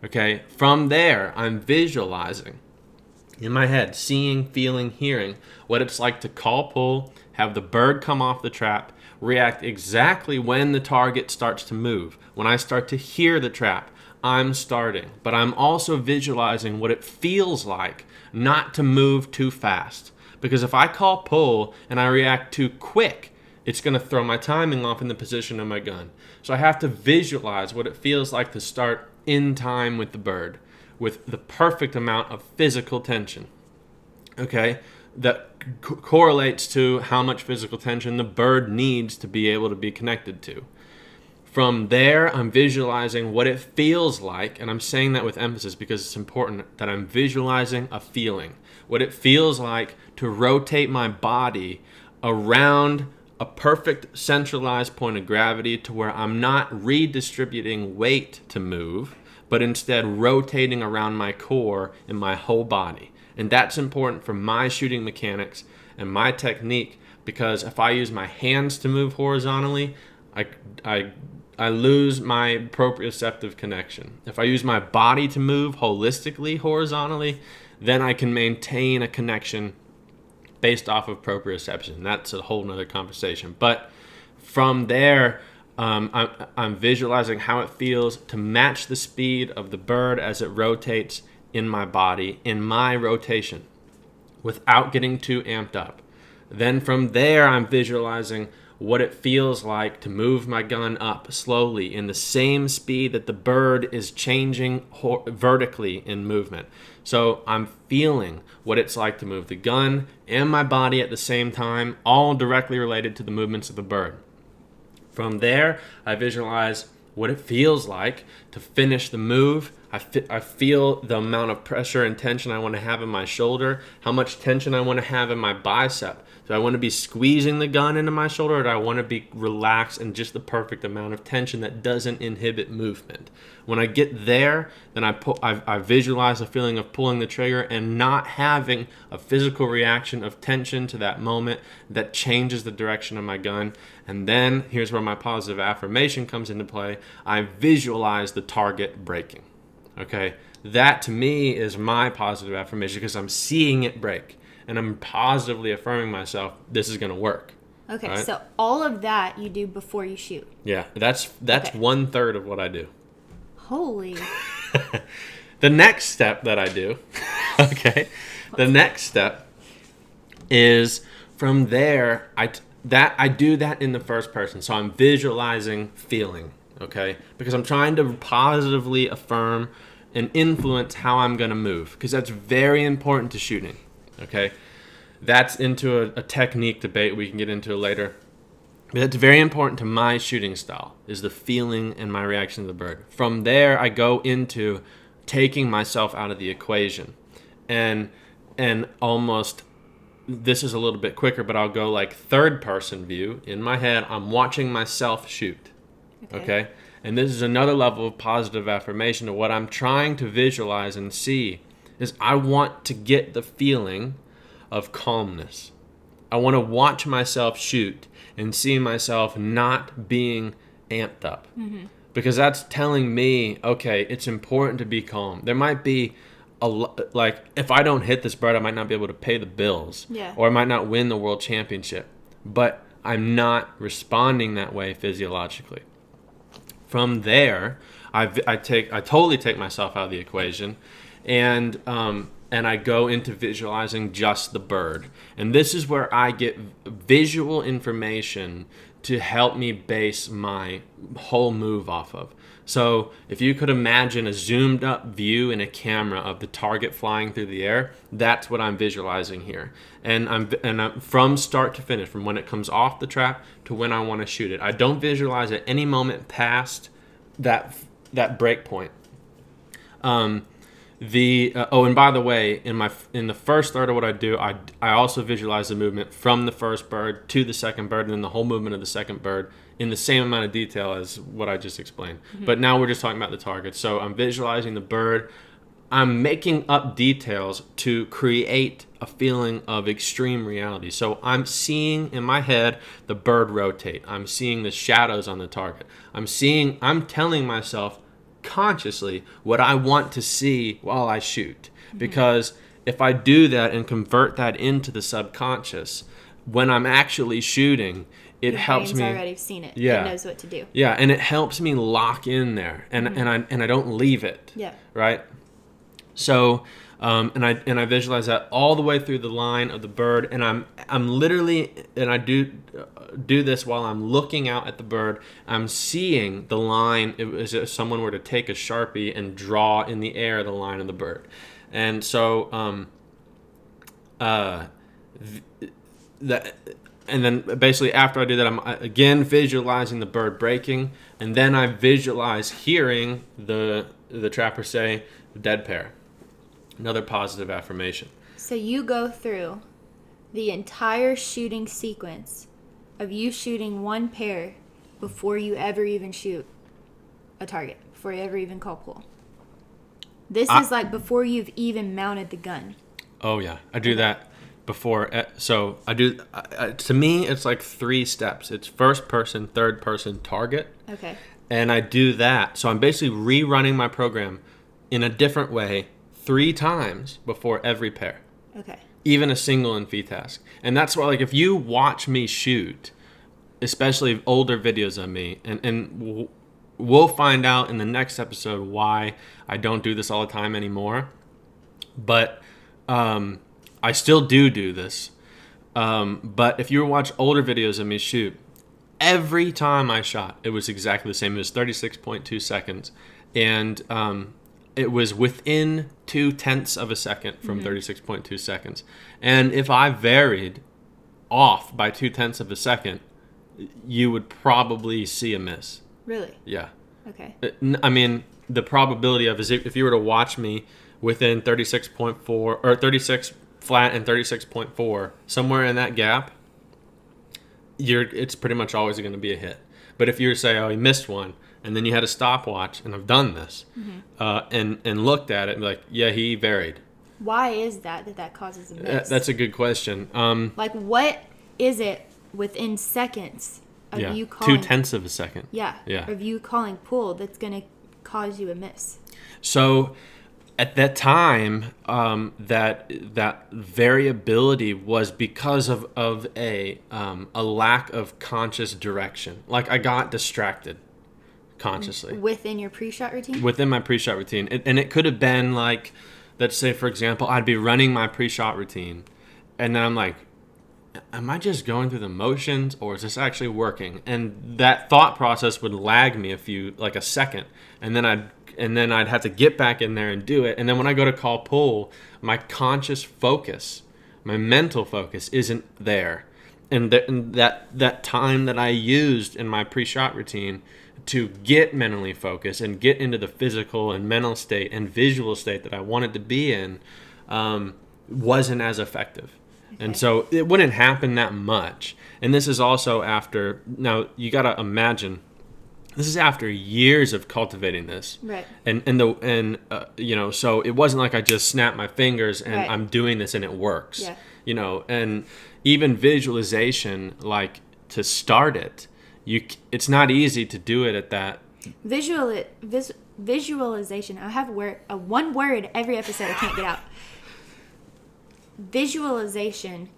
Okay? From there, I'm visualizing in my head, seeing, feeling, hearing what it's like to call pull, have the bird come off the trap, react exactly when the target starts to move. When I start to hear the trap, I'm starting. But I'm also visualizing what it feels like not to move too fast. Because if I call pull and I react too quick, it's going to throw my timing off in the position of my gun. So I have to visualize what it feels like to start in time with the bird, with the perfect amount of physical tension. Okay? That correlates to how much physical tension the bird needs to be able to be connected to. From there, I'm visualizing what it feels like, and I'm saying that with emphasis because it's important that I'm visualizing a feeling. What it feels like to rotate my body around a perfect centralized point of gravity to where I'm not redistributing weight to move, but instead rotating around my core and my whole body. And that's important for my shooting mechanics and my technique, because if I use my hands to move horizontally, I lose my proprioceptive connection. If I use my body to move holistically horizontally, then I can maintain a connection based off of proprioception. That's a whole nother conversation. But from there, I'm visualizing how it feels to match the speed of the bird as it rotates in my body, in my rotation, without getting too amped up. Then from there, I'm visualizing what it feels like to move my gun up slowly in the same speed that the bird is changing vertically in movement. So I'm feeling what it's like to move the gun and my body at the same time, all directly related to the movements of the bird. From there, I visualize what it feels like to finish the move. I feel the amount of pressure and tension I want to have in my shoulder, how much tension I want to have in my bicep. Do I want to be squeezing the gun into my shoulder, or do I want to be relaxed and just the perfect amount of tension that doesn't inhibit movement? When I get there, then I visualize the feeling of pulling the trigger and not having a physical reaction of tension to that moment that changes the direction of my gun. And then here's where my positive affirmation comes into play. I visualize the target breaking. Okay, that to me is my positive affirmation, because I'm seeing it break. and I'm positively affirming myself, this is going to work. Okay, right? so all of that you do before you shoot. Yeah, that's Okay. 1/3 of what I do. Holy. The next step that I do, okay, the next step is from there, I do that in the first person. So I'm visualizing feeling, okay? Because I'm trying to positively affirm and influence how I'm going to move, because that's very important to shooting, okay? That's into a technique debate we can get into later. But it's very important to my shooting style, is the feeling and my reaction to the bird. From there, I go into taking myself out of the equation. And almost, this is a little bit quicker, but I'll go like third person view. In my head, I'm watching myself shoot. Okay? And this is another level of positive affirmation of what I'm trying to visualize and see is I want to get the feeling of calmness. I want to watch myself shoot and see myself not being amped up. Mm-hmm. Because that's telling me, okay, it's important to be calm. There might be like, if I don't hit this bird, I might not be able to pay the bills. Yeah. Or I might not win the world championship. But I'm not responding that way physiologically. From there, I totally take myself out of the equation, and I go into visualizing just the bird. And this is where I get visual information to help me base my whole move off of. So if you could imagine a zoomed up view in a camera of the target flying through the air, that's what I'm visualizing here. And I'm from start to finish, from when it comes off the trap to when I want to shoot it. I don't visualize at any moment past that break point. And by the way, in the first third of what I do, I also visualize the movement from the first bird to the second bird, and then the whole movement of the second bird in the same amount of detail as what I just explained. Mm-hmm. But now we're just talking about the target. So I'm visualizing the bird. I'm making up details to create a feeling of extreme reality. So I'm seeing in my head the bird rotate. I'm seeing the shadows on the target. I'm telling myself consciously what I want to see while I shoot. Mm-hmm. Because if I do that and convert that into the subconscious, when I'm actually shooting, it helps me. Already seen it. Yeah. It knows what to do. Yeah, and it helps me lock in there, and I don't leave it. Yeah. Right. So, and I visualize that all the way through the line of the bird, and I'm literally, and I do this while I'm looking out at the bird. I'm seeing the line as if someone were to take a Sharpie and draw in the air the line of the bird, and so and then basically after I do that, I'm again visualizing the bird breaking, and then I visualize hearing the trapper say dead pair. Another positive affirmation. So you go through the entire shooting sequence of you shooting one pair before you ever even shoot a target, before you ever even call pull. This is like before you've even mounted the gun. Oh yeah, I do that before. So I do. To me, it's like 3 steps. It's first person, third person, target. Okay. And I do that. So I'm basically rerunning my program in a different way 3 times before every pair. Okay. Even a single in VTask. And that's why, like, if you watch me shoot, especially older videos of me, and we'll find out in the next episode why I don't do this all the time anymore. But I still do this. But if you watch older videos of me shoot, every time I shot, it was exactly the same. It was 36.2 seconds. And it was within 0.2 of a second from 36.2 seconds. And if I varied off by 0.2 of a second, you would probably see a miss. Really? Yeah. Okay. I mean, the probability of is if you were to watch me within 36.4 or 36 flat and 36.4, somewhere in that gap, it's pretty much always going to be a hit. But if you were to say, oh, he missed one, and then you had a stopwatch, and I've done this, and looked at it, and be like, yeah, he varied. Why is that causes a miss? That's a good question. Like, what is it within seconds of you calling... 0.2 of a second. Yeah. Of you calling pull that's going to cause you a miss? So at that time, that variability was because of a lack of conscious direction. Like I got distracted consciously Within your pre-shot routine? within my pre-shot routine, and it could have been like, let's say for example, I'd be running my pre-shot routine, and then I'm like, am I just going through the motions, or is this actually working? And that thought process would lag me like a second, and then I'd have to get back in there and do it. And then when I go to call pull, my conscious focus, my mental focus isn't there. And that time that I used in my pre-shot routine to get mentally focused and get into the physical and mental state and visual state that I wanted to be in, wasn't as effective. Okay. And so it wouldn't happen that much. And this is also after, now you got to imagine, this is after years of cultivating this. Right. So it wasn't like I just snapped my fingers and right. I'm doing this and it works. Yeah. And even visualization, like to start it, it's not easy to do it at that. Visualization. I have one word every episode I can't get out. Visualization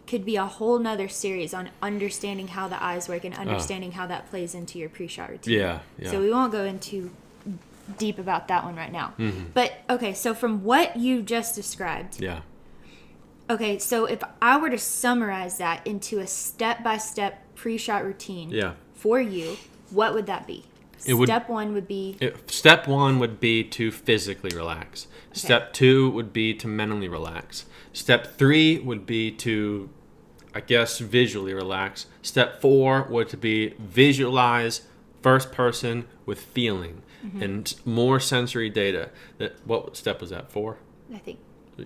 could be a whole nother series on understanding how the eyes work and understanding how that plays into your pre-shot routine. Yeah. So we won't go into deep about that one right now. Mm-hmm. But okay, so from what you just described. Yeah. Okay, so if I were to summarize that into a step-by-step pre-shot routine for you, what would that be? Step one would be to physically relax. Okay. Step 2 would be to mentally relax. Step 3 would be to, I guess, visually relax. Step 4 would be visualize first person with feeling and more sensory data. What step was that? 4? I think.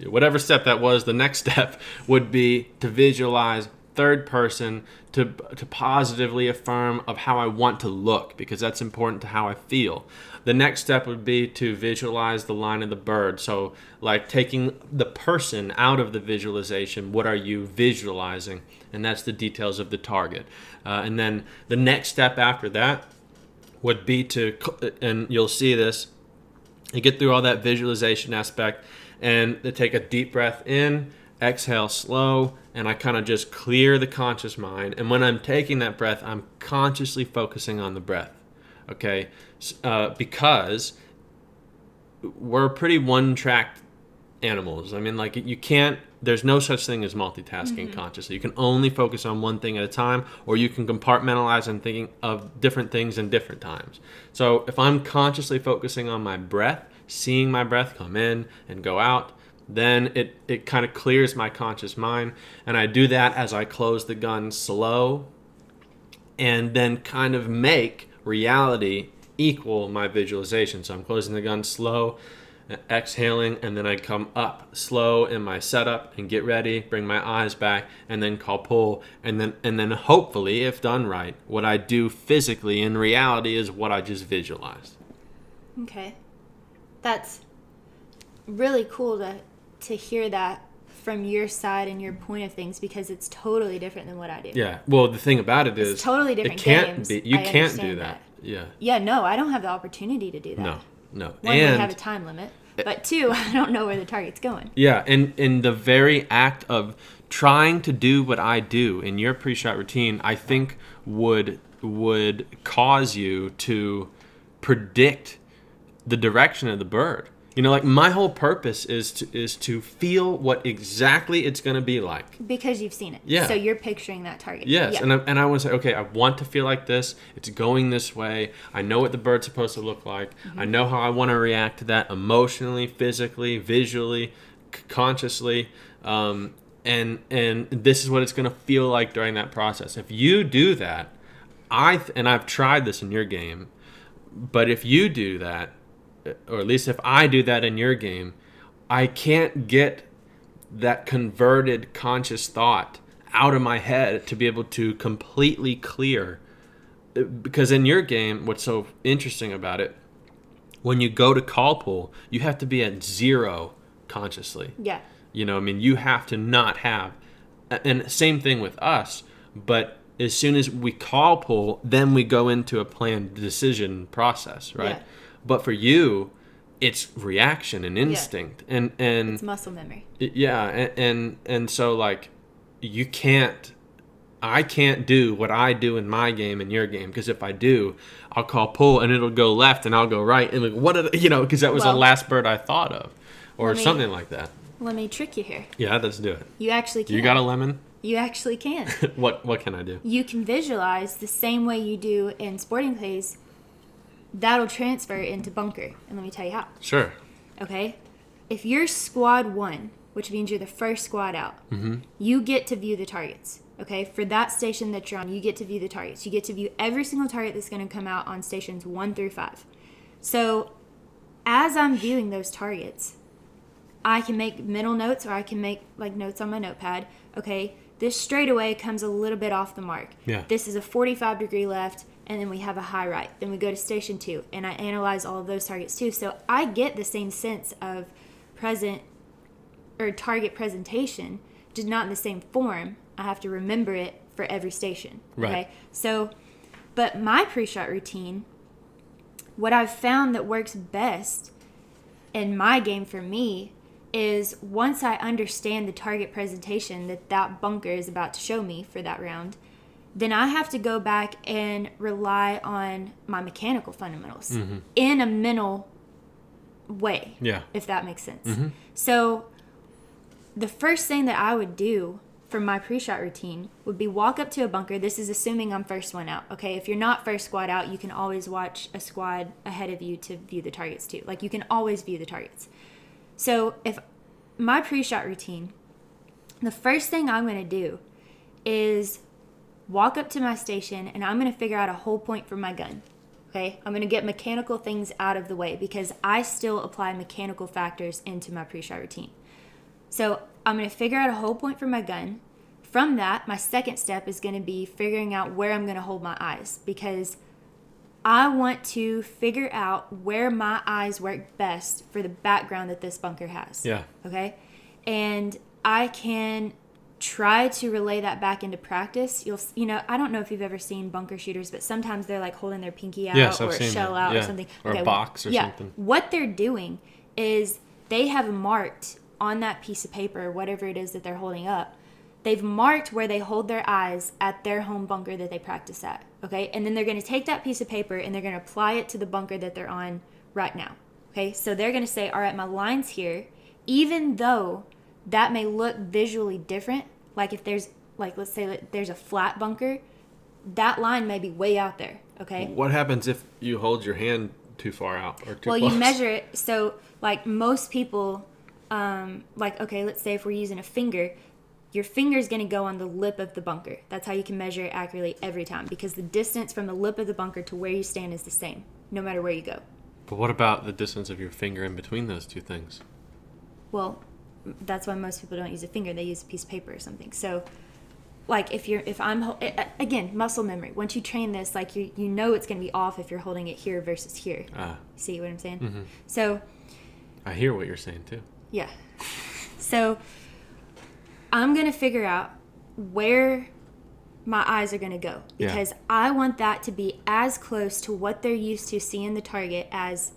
Whatever step that was, the next step would be to visualize third person to positively affirm of how I want to look, because that's important to how I feel. The next step would be to visualize the line of the bird. So like taking the person out of the visualization, what are you visualizing? And that's the details of the target. And then the next step after that would be and you'll see this, you get through all that visualization aspect and they take a deep breath in, exhale slow, and I kind of just clear the conscious mind. And when I'm taking that breath, I'm consciously focusing on the breath, okay? Because we're pretty one-track animals. I mean, like there's no such thing as multitasking consciously. You can only focus on one thing at a time, or you can compartmentalize and thinking of different things in different times. So if I'm consciously focusing on my breath, seeing my breath come in and go out, then it kind of clears my conscious mind. And I do that as I close the gun slow and then kind of make reality equal my visualization. So I'm closing the gun slow, exhaling, and then I come up slow in my setup and get ready, bring my eyes back, and then call pull. And then hopefully, if done right, what I do physically in reality is what I just visualized. Okay. That's really cool to hear that from your side and your point of things, because it's totally different than what I do. Yeah. Well, the thing about it is it's totally different. It can't games. be. You can't do that. Yeah. Yeah. No, I don't have the opportunity to do that. No. One, we have a time limit, but 2, I don't know where the target's going. Yeah, and in the very act of trying to do what I do in your pre-shot routine, I think would cause you to predict the direction of the bird. Like my whole purpose is to feel what exactly it's going to be like. Because you've seen it. Yeah. So you're picturing that target. Yes, yeah. and I want to say, okay, I want to feel like this. It's going this way. I know what the bird's supposed to look like. I know how I want to react to that emotionally, physically, visually, consciously. And this is what it's going to feel like during that process. If you do that, I've tried this in your game, but if you do that, or at least if I do that in your game, I can't get that converted conscious thought out of my head to be able to completely clear. Because in your game, what's so interesting about it, when you go to call pull, you have to be at 0 consciously. Yeah. You have to not have, and same thing with us, but as soon as we call pull, then we go into a planned decision process, right? Yeah. But for you, it's reaction and instinct, and It's muscle memory. yeah, and so like I can't do what I do in my game in your game, because if I do, I'll call pull and it'll go left and I'll go right, and like, what because that was the last bird I thought of, or something like that. Let me trick you here. Yeah, let's do it. You actually can. You got a lemon? You actually can. What can I do? You can visualize the same way you do in sporting plays. That'll transfer into bunker, and let me tell you how. Sure. Okay? If you're squad 1, which means you're the first squad out, you get to view the targets. Okay? For that station that you're on, you get to view the targets. You get to view every single target that's going to come out on stations 1 through 5. So, as I'm viewing those targets, I can make mental notes, or I can make like notes on my notepad. Okay, this straightaway comes a little bit off the mark. Yeah. This is a 45-degree left, and then we have a high right. Then we go to station 2, and I analyze all of those targets too. So I get the same sense of present or target presentation, just not in the same form. I have to remember it for every station. Right. Okay. So, but my pre-shot routine, what I've found that works best in my game for me is once I understand the target presentation that bunker is about to show me for that round, then I have to go back and rely on my mechanical fundamentals in a mental way, if that makes sense. So the first thing that I would do for my pre-shot routine would be walk up to a bunker. This is assuming I'm first one out. Okay, if you're not first squad out, you can always watch a squad ahead of you to view the targets too. Like, you can always view the targets. So if my pre-shot routine, the first thing I'm going to do is walk up to my station, and I'm going to figure out a hold point for my gun. Okay, I'm going to get mechanical things out of the way, because I still apply mechanical factors into my pre-shot routine. So I'm going to figure out a hold point for my gun. From that, my second step is going to be figuring out where I'm going to hold my eyes, because I want to figure out where my eyes work best for the background that this bunker has. Yeah. Okay? And I can try to relay that back into practice. I don't know if you've ever seen bunker shooters, but sometimes they're like holding their pinky out, or a shell out, or something. Or a box or something. What they're doing is they have marked on that piece of paper, whatever it is that they're holding up, they've marked where they hold their eyes at their home bunker that they practice at. Okay? And then they're going to take that piece of paper and they're going to apply it to the bunker that they're on right now. Okay? So they're going to say, all right, my line's here, even though that may look visually different. Like, if there's, like, let's say that there's a flat bunker, that line may be way out there. Okay? What happens if you hold your hand too far out or too close? Well, you measure it. So, like, most people, okay, let's say if we're using a finger, your finger's going to go on the lip of the bunker. That's how you can measure it accurately every time, because the distance from the lip of the bunker to where you stand is the same, no matter where you go. But what about the distance of your finger in between those two things? Well, that's why most people don't use a finger. They use a piece of paper or something. So, like, again, muscle memory. Once you train this, like, you know it's going to be off if you're holding it here versus here. See what I'm saying? Mm-hmm. So, I hear what you're saying too. Yeah. So, I'm going to figure out where my eyes are going to go, because I want that to be as close to what they're used to seeing the target as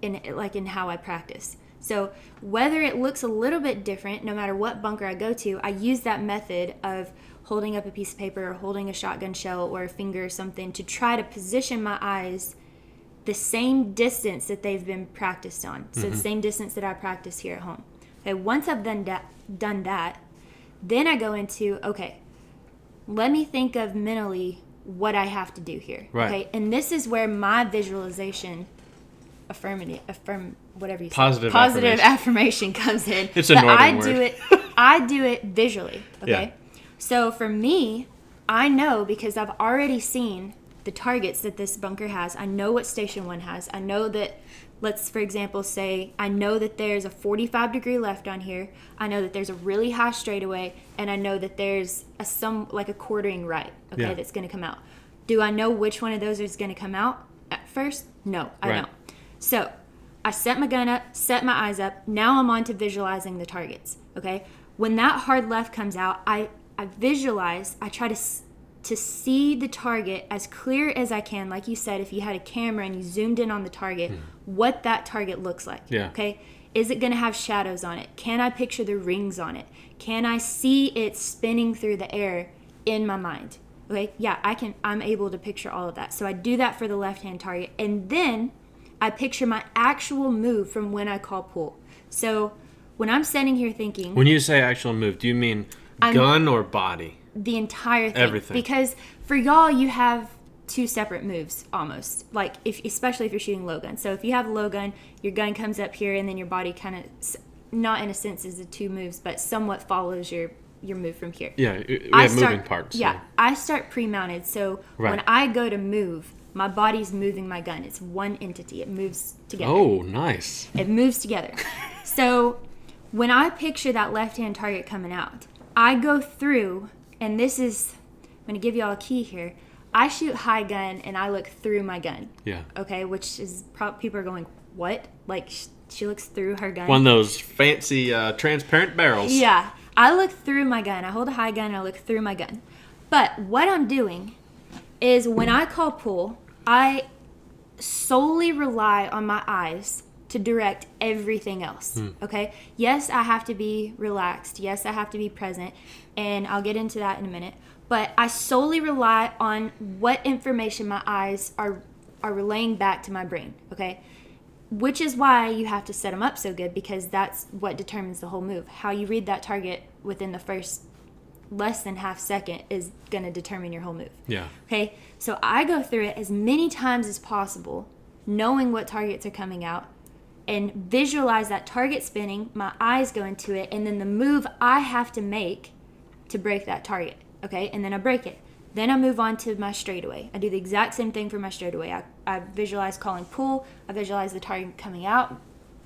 in how I practice. So whether it looks a little bit different, no matter what bunker I go to, I use that method of holding up a piece of paper or holding a shotgun shell or a finger or something to try to position my eyes the same distance that they've been practiced on. So the same distance that I practice here at home. Okay, once I've done that, then I go into, okay, let me think of mentally what I have to do here. Right. Okay, and this is where my visualization, positive affirmation comes in. It's a northern word. I do it visually. Okay, yeah. So for me, I know, because I've already seen the targets that this bunker has. I know what station 1 has. I know that, let's, for example, say I know that there's a 45-degree left on here. I know that there's a really high straightaway, and I know that there's a quartering right, that's going to come out. Do I know which one of those is going to come out at first? No, I don't. So I set my gun up, set my eyes up. Now I'm on to visualizing the targets. Okay, when that hard left comes out, I visualize. I try to to see the target as clear as I can, like you said, if you had a camera and you zoomed in on the target, what that target looks like. Yeah. Okay? Is it going to have shadows on it? Can I picture the rings on it? Can I see it spinning through the air in my mind? Okay? Yeah, I'm able to picture all of that. So I do that for the left-hand target. And then I picture my actual move from when I call pull. So when I'm sitting here thinking... When you say actual move, do you mean gun or body? The entire thing. Everything. Because for y'all, you have two separate moves almost. Like, especially if you're shooting low gun. So if you have a low gun, your gun comes up here and then your body kind of, not in a sense is the two moves, but somewhat follows your move from here. Yeah, we have moving parts. Yeah, I start pre-mounted. So when I go to move, my body's moving my gun. It's one entity. It moves together. Oh, nice. It moves together. So when I picture that left-hand target coming out, I go through, and this is, I'm going to give y'all a key here. I shoot high gun, and I look through my gun. Yeah. Okay, which is, people are going, what? Like, she looks through her gun? One of those fancy transparent barrels. Yeah. I look through my gun. I hold a high gun, and I look through my gun. But what I'm doing is when I call pull, I solely rely on my eyes to direct everything else, okay? Yes, I have to be relaxed. Yes, I have to be present, and I'll get into that in a minute. But I solely rely on what information my eyes are relaying back to my brain, okay? Which is why you have to set them up so good, because that's what determines the whole move. How you read that target within the first less than half second is going to determine your whole move. Yeah. Okay, so I go through it as many times as possible, knowing what targets are coming out, and visualize that target spinning, my eyes go into it, and then the move I have to make to break that target, okay? And then I break it. Then I move on to my straightaway. I do the exact same thing for my straightaway. I visualize calling pull, I visualize the target coming out,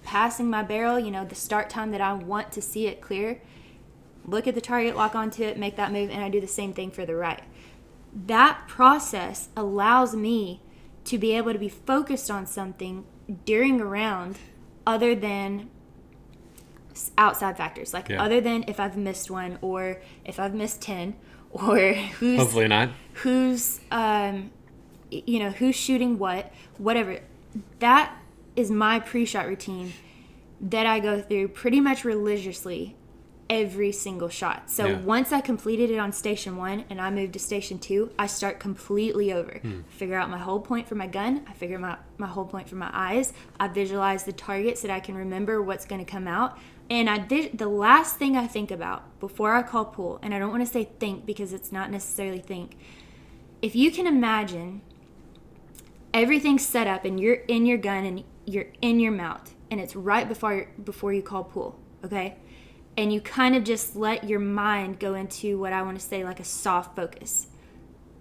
passing my barrel, the start time that I want to see it clear, look at the target, lock onto it, make that move, and I do the same thing for the right. That process allows me to be able to be focused on something during a round other than outside factors, like other than if I've missed one or if I've missed 10 or hopefully not who's shooting whatever. That is my pre-shot routine that I go through pretty much religiously every single shot. So once I completed it on station 1 and I moved to station 2, I start completely over. Figure out my whole point for my gun. I figure out my whole point for my eyes. I visualize the targets that I can remember what's going to come out. And the last thing I think about before I call pull, and I don't want to say think because it's not necessarily think. If you can imagine everything's set up and you're in your gun and you're in your mount and it's right before you call pull, okay? And you kind of just let your mind go into what I want to say like a soft focus.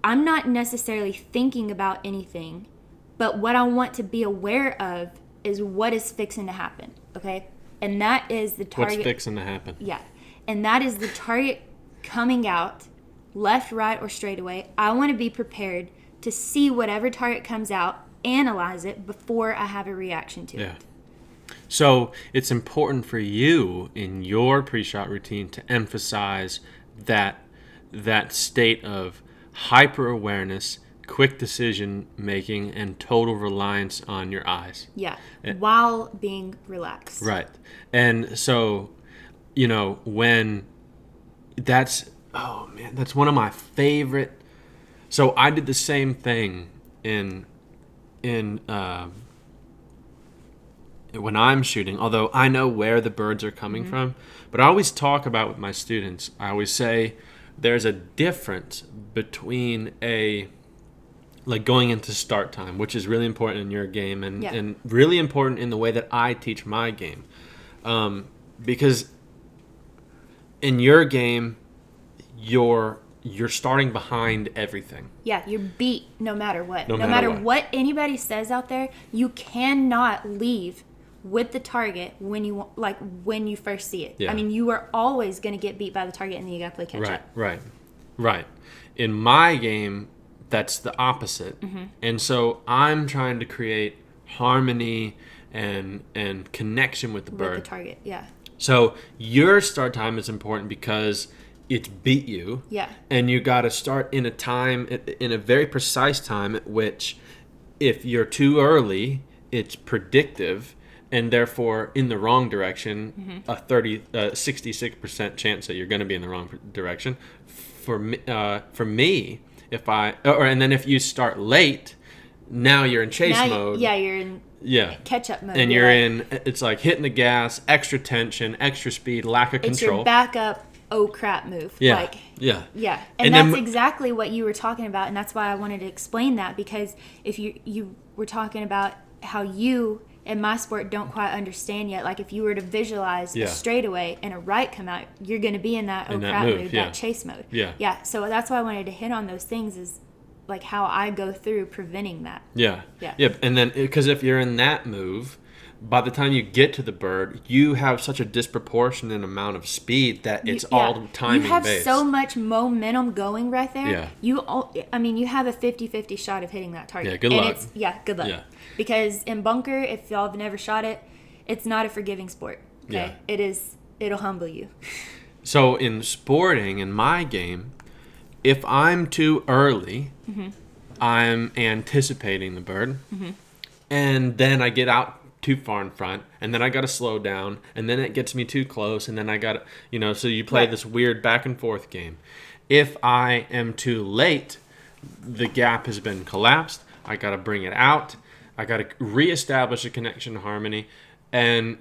I'm not necessarily thinking about anything, but what I want to be aware of is what is fixing to happen, okay? And that is the target. What's fixing to happen? Yeah. And that is the target coming out, left, right, or straight away. I want to be prepared to see whatever target comes out, analyze it before I have a reaction to it. So it's important for you in your pre-shot routine to emphasize that state of hyper-awareness, quick decision-making, and total reliance on your eyes. Yeah, while being relaxed. Right. And so, when that's one of my favorite. So I did the same thing in when I'm shooting, although I know where the birds are coming from. But I always talk about with my students, I always say there's a difference between going into start time, which is really important in your game and really important in the way that I teach my game. Because in your game, you're starting behind everything. Yeah, you're beat no matter what. No matter what anybody says out there, you cannot leave with the target when you first see it. Yeah. I mean, you are always going to get beat by the target, and then you got to play catch up. Right. In my game, that's the opposite. And so I'm trying to create harmony and connection with the bird. With the target, yeah. So your start time is important because it's beat you. Yeah. And you got to start in a very precise time at which, if you're too early, it's predictive, and therefore in the wrong direction, a 66% chance that you're going to be in the wrong direction. For me, if you start late, now you're in chase mode. Yeah, you're in catch-up mode. And it's like hitting the gas, extra tension, extra speed, lack of control. It's your backup, oh crap move. Yeah. Yeah. And that's exactly what you were talking about, and that's why I wanted to explain that, because if you were talking about how you in my sport don't quite understand yet, like if you were to visualize a straightaway and a right come out, you're going to be in that crap mode, that chase mode. Yeah. So that's why I wanted to hit on those things, is like how I go through preventing that. Yeah. And then, because if you're in that move, by the time you get to the bird, you have such a disproportionate amount of speed that it's all timing based. You have so much momentum going right there. You have a 50-50 shot of hitting that target. Yeah, good luck. Good luck. Yeah. Because in bunker, if y'all have never shot it, it's not a forgiving sport. Okay? Yeah. It'll humble you. So in sporting, in my game, if I'm too early, I'm anticipating the bird, and then I get out too far in front, and then I got to slow down, and then it gets me too close, and then I got to, so you play this weird back and forth game. If I am too late, the gap has been collapsed. I got to bring it out. I got to reestablish a connection harmony, and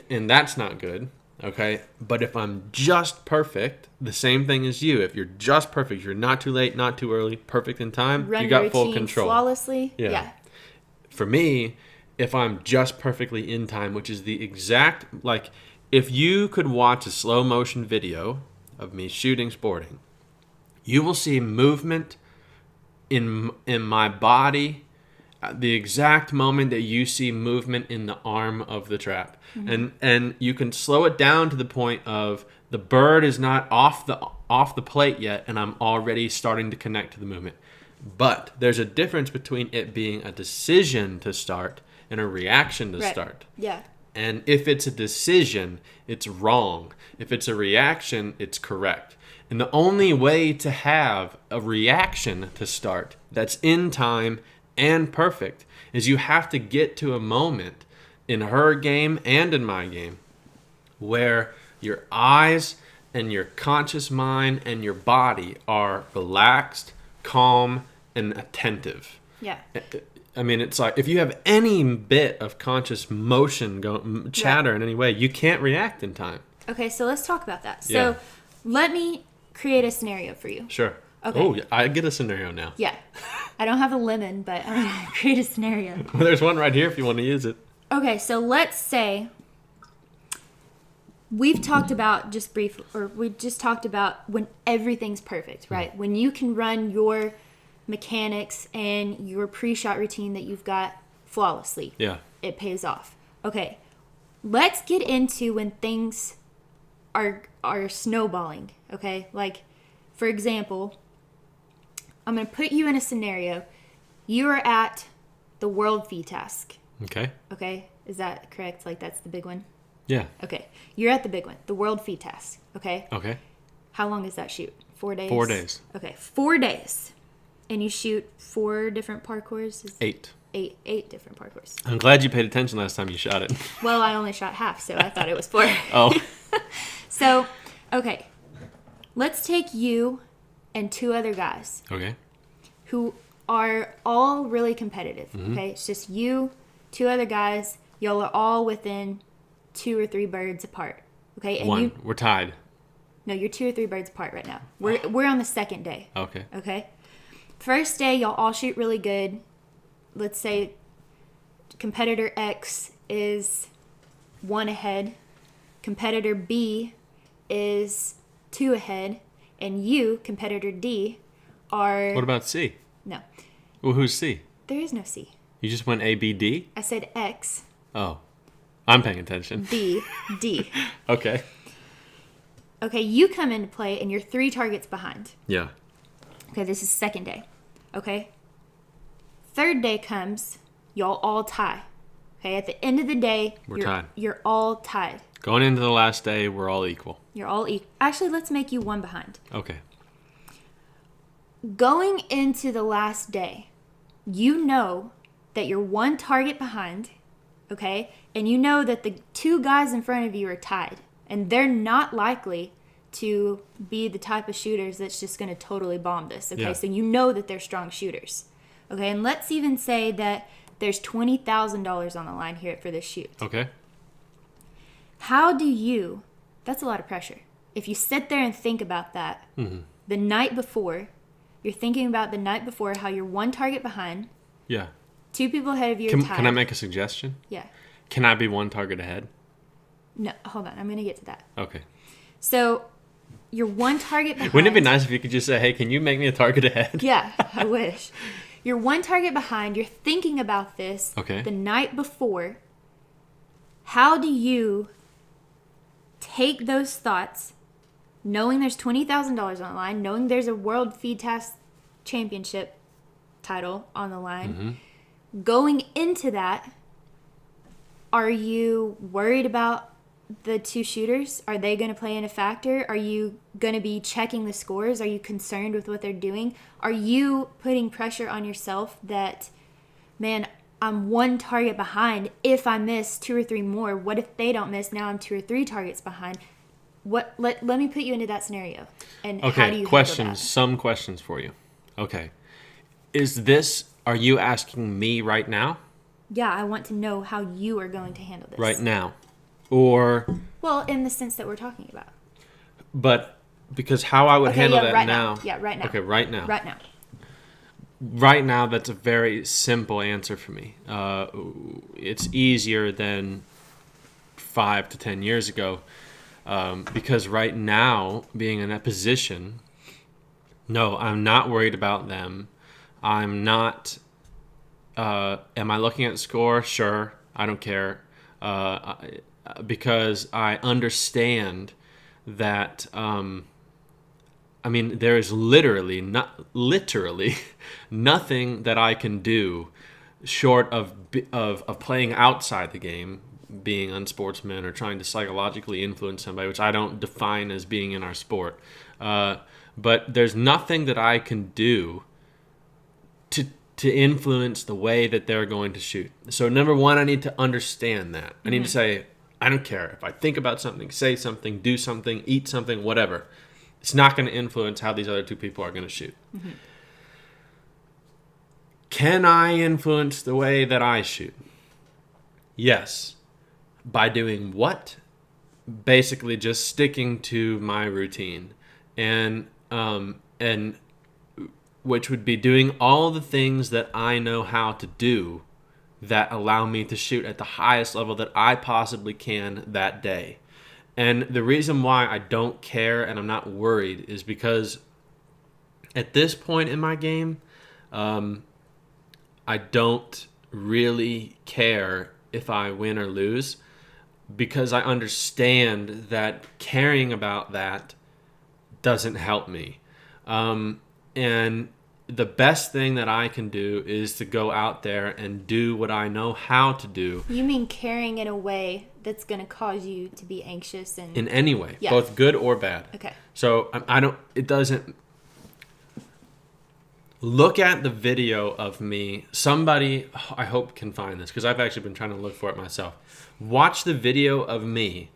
that's not good. Okay, but if I'm just perfect, the same thing as you. If you're just perfect, you're not too late, not too early, perfect in time, you got full control. Flawlessly. Yeah. For me, if I'm just perfectly in time, which is the exact, like, if you could watch a slow motion video of me shooting sporting, you will see movement in my body at the exact moment that you see movement in the arm of the trap. And you can slow it down to the point of the bird is not off the plate yet, and I'm already starting to connect to the movement. But there's a difference between it being a decision to start and a reaction to start. Yeah. And if it's a decision, it's wrong. If it's a reaction, it's correct. And the only way to have a reaction to start that's in time and perfect is you have to get to a moment in her game and in my game where your eyes and your conscious mind and your body are relaxed, calm, and attentive. Yeah. I mean, it's like if you have any bit of conscious motion, chatter in any way, you can't react in time. Okay, so let's talk about that. So let me create a scenario for you. Sure. Okay. Oh, I get a scenario now. Yeah. I don't have a lemon, but I'm going to create a scenario. Well, there's one right here if you want to use it. Okay, so let's say we've talked about when everything's perfect, right? When you can run your mechanics and your pre-shot routine that you've got flawlessly. Yeah. It pays off. Okay. Let's get into when things are snowballing, okay? Like, for example, I'm going to put you in a scenario. You are at the World Fee Task. Okay. Okay. Is that correct? Like, that's the big one? Yeah. Okay. You're at the big one, the World Fee Task. Okay. Okay. How long is that shoot? 4 days? 4 days. Okay. 4 days. And you shoot 4 different parkours? 8. 8 different parkours. I'm glad you paid attention last time you shot it. Well, I only shot half, so I thought it was 4. Oh. So, okay. Let's take you and 2 other guys. Okay. Who are all really competitive. Okay. It's just you, 2 other guys. Y'all are all within 2 or 3 birds apart. Okay. And we're tied. No, you're 2 or 3 birds apart right now. We're on the second day. Okay. Okay. First day, y'all all shoot really good. Let's say competitor X is 1 ahead. Competitor B is 2 ahead. And you, competitor D, are... What about C? No. Well, who's C? There is no C. You just went A, B, D? I said X. Oh. I'm paying attention. B, D. Okay. Okay, you come into play and you're 3 targets behind. Yeah. Okay, this is second day. Okay. Third day comes, y'all all tie. Okay, at the end of the day, we're tied. You're all tied. Going into the last day, we're all equal. You're all equal. Actually, let's make you one behind. Okay. Going into the last day, you know that you're one target behind, okay? And you know that the two guys in front of you are tied. And they're not likely to be the type of shooters that's just going to totally bomb this, okay? Yeah. So you know that they're strong shooters, okay? And let's even say that there's $20,000 on the line here for this shoot. Okay. How do you, that's a lot of pressure. If you sit there and think about that, the night before, you're thinking about the night before how you're one target behind, Yeah. two people ahead of you are tied. Can I make a suggestion? Yeah. Can I be one target ahead? No, hold on. I'm going to get to that. Okay. So you're one target behind. Wouldn't it be nice if you could just say, hey, can you make me a target ahead? Yeah, I wish. You're one target behind. You're thinking about this the night before. How do you take those thoughts, knowing there's $20,000 on the line, knowing there's a World Feed Task Championship title on the line, going into that, are you worried about the two shooters? Are they going to play in a factor? Are you going to be checking the scores? Are you concerned with what they're doing? Are you putting pressure on yourself that, man, I'm one target behind. If I miss two or three more, what if they don't miss? Now I'm 2 or 3 targets behind. Let me put you into that scenario. And how do you questions, handle that? some questions for you. Okay. Are you asking me right now? Yeah, I want to know how you are going to handle this. Right now. Or, Well, in the sense that we're talking about. but because how I would handle that right now. Yeah, right now. Okay, right now. Right now. Right now, that's a very simple answer for me. It's easier than 5 to 10 years ago because right now, being in that position, no, I'm not worried about them. I'm not. Am I looking at the score? Sure, I don't care because I understand that. There is literally nothing that I can do short of playing outside the game, being unsportsman or trying to psychologically influence somebody, which I don't define as being in our sport. But there's nothing that I can do to influence the way that they're going to shoot. So number one, I need to understand that. I need to say, I don't care if I think about something, say something, do something, eat something, whatever. It's not going to influence how these other two people are going to shoot. Can I influence the way that I shoot? Yes. By doing what? Basically just sticking to my routine. And which would be doing all the things that I know how to do that allow me to shoot at the highest level that I possibly can that day. And the reason why I don't care and I'm not worried is because at this point in my game, I don't really care if I win or lose because I understand that caring about that doesn't help me. And the best thing that I can do is to go out there and do what I know how to do. You mean caring in a way that's going to cause you to be anxious and in any way, Yeah. both good or bad. Okay. So it doesn't look at the video of me. Somebody, I hope can find this because I've actually been trying to look for it myself. Watch the video of me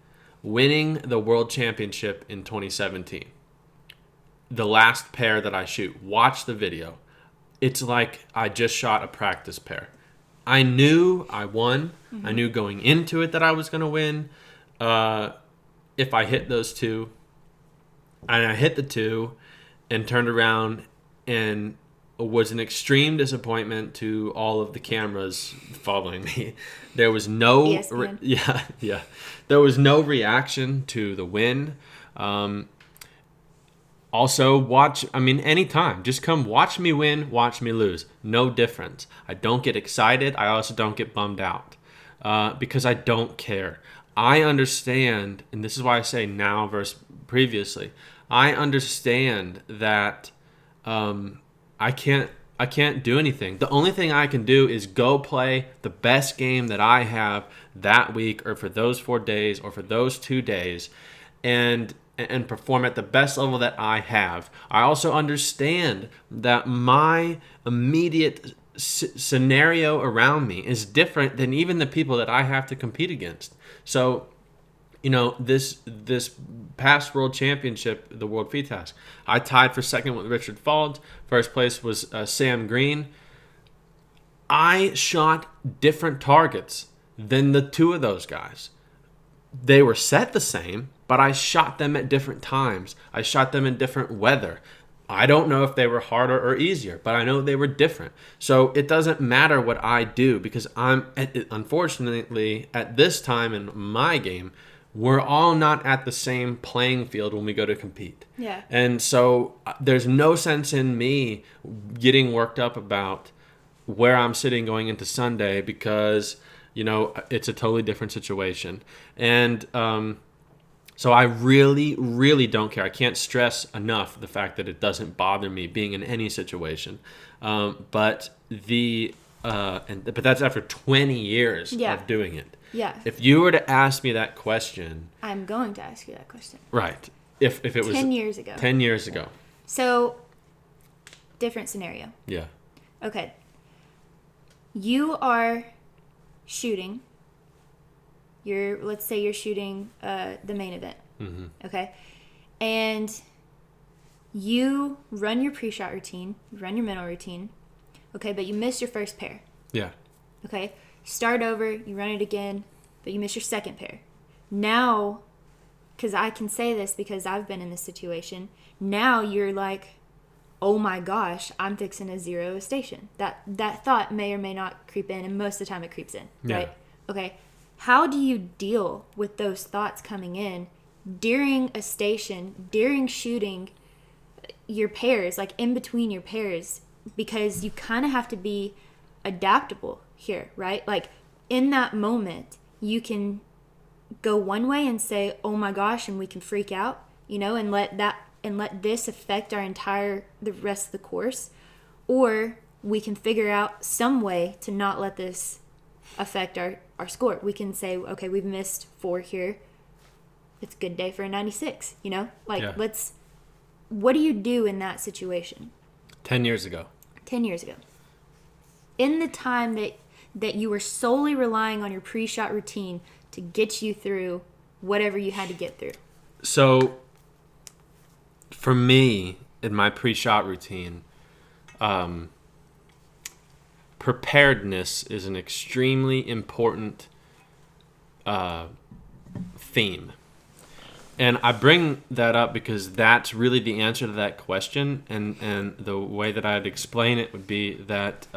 winning the world championship in 2017. The last pair that I shoot. Watch the video. It's like I just shot a practice pair. I knew I won. I knew going into it that I was going to win. If I hit those two, and I hit the two and turned around and was an extreme disappointment to all of the cameras following me. There was no ESPN. There was no reaction to the win. Also, anytime. Just come watch me win, watch me lose. No difference. I don't get excited. I also don't get bummed out because I don't care. I understand, and this is why I say now versus previously. I understand that I I can't do anything. The only thing I can do is go play the best game that I have that week, or for those 4 days, or for those 2 days, and perform at the best level that I have. I also understand that my immediate scenario around me is different than even the people that I have to compete against. So, this past World Championship, the World Feed Task, I tied for second with Richard Fald. First place was Sam Green. I shot different targets than the two of those guys. They were set the same, but I shot them at different times. I shot them in different weather. I don't know if they were harder or easier, but I know they were different. So it doesn't matter what I do, because unfortunately, at this time in my game, we're all not at the same playing field when we go to compete. Yeah. And so there's no sense in me getting worked up about where I'm sitting going into Sunday, because, it's a totally different situation. And so I really, really don't care. I can't stress enough the fact that it doesn't bother me being in any situation. But that's after 20 years of doing it. Yeah. If you were to ask me that question... I'm going to ask you that question. Right. If it was... 10 years ago. 10 years ago. So, different scenario. Yeah. Okay. You are shooting. Let's say you're shooting the main event. Mm-hmm. Okay? And you run your pre-shot routine, you run your mental routine. Okay, but you miss your first pair. Yeah. Okay? Start over, you run it again, but you miss your second pair. Now, because I can say this because I've been in this situation, now you're like, oh my gosh, I'm fixing to zero a station. That thought may or may not creep in, and most of the time it creeps in, right? Okay, how do you deal with those thoughts coming in during a station, during shooting your pairs, like in between your pairs? Because you kind of have to be adaptable here, right? Like in that moment, you can go one way and say, oh my gosh, and we can freak out, and let this affect the rest of the course. Or we can figure out some way to not let this affect our score. We can say, okay, we've missed 4 here. It's a good day for a 96, what do you do in that situation? 10 years ago. 10 years ago. In the time that you were solely relying on your pre-shot routine to get you through whatever you had to get through. So, for me, in my pre-shot routine, preparedness is an extremely important theme. And I bring that up because that's really the answer to that question. And the way that I'd explain it would be that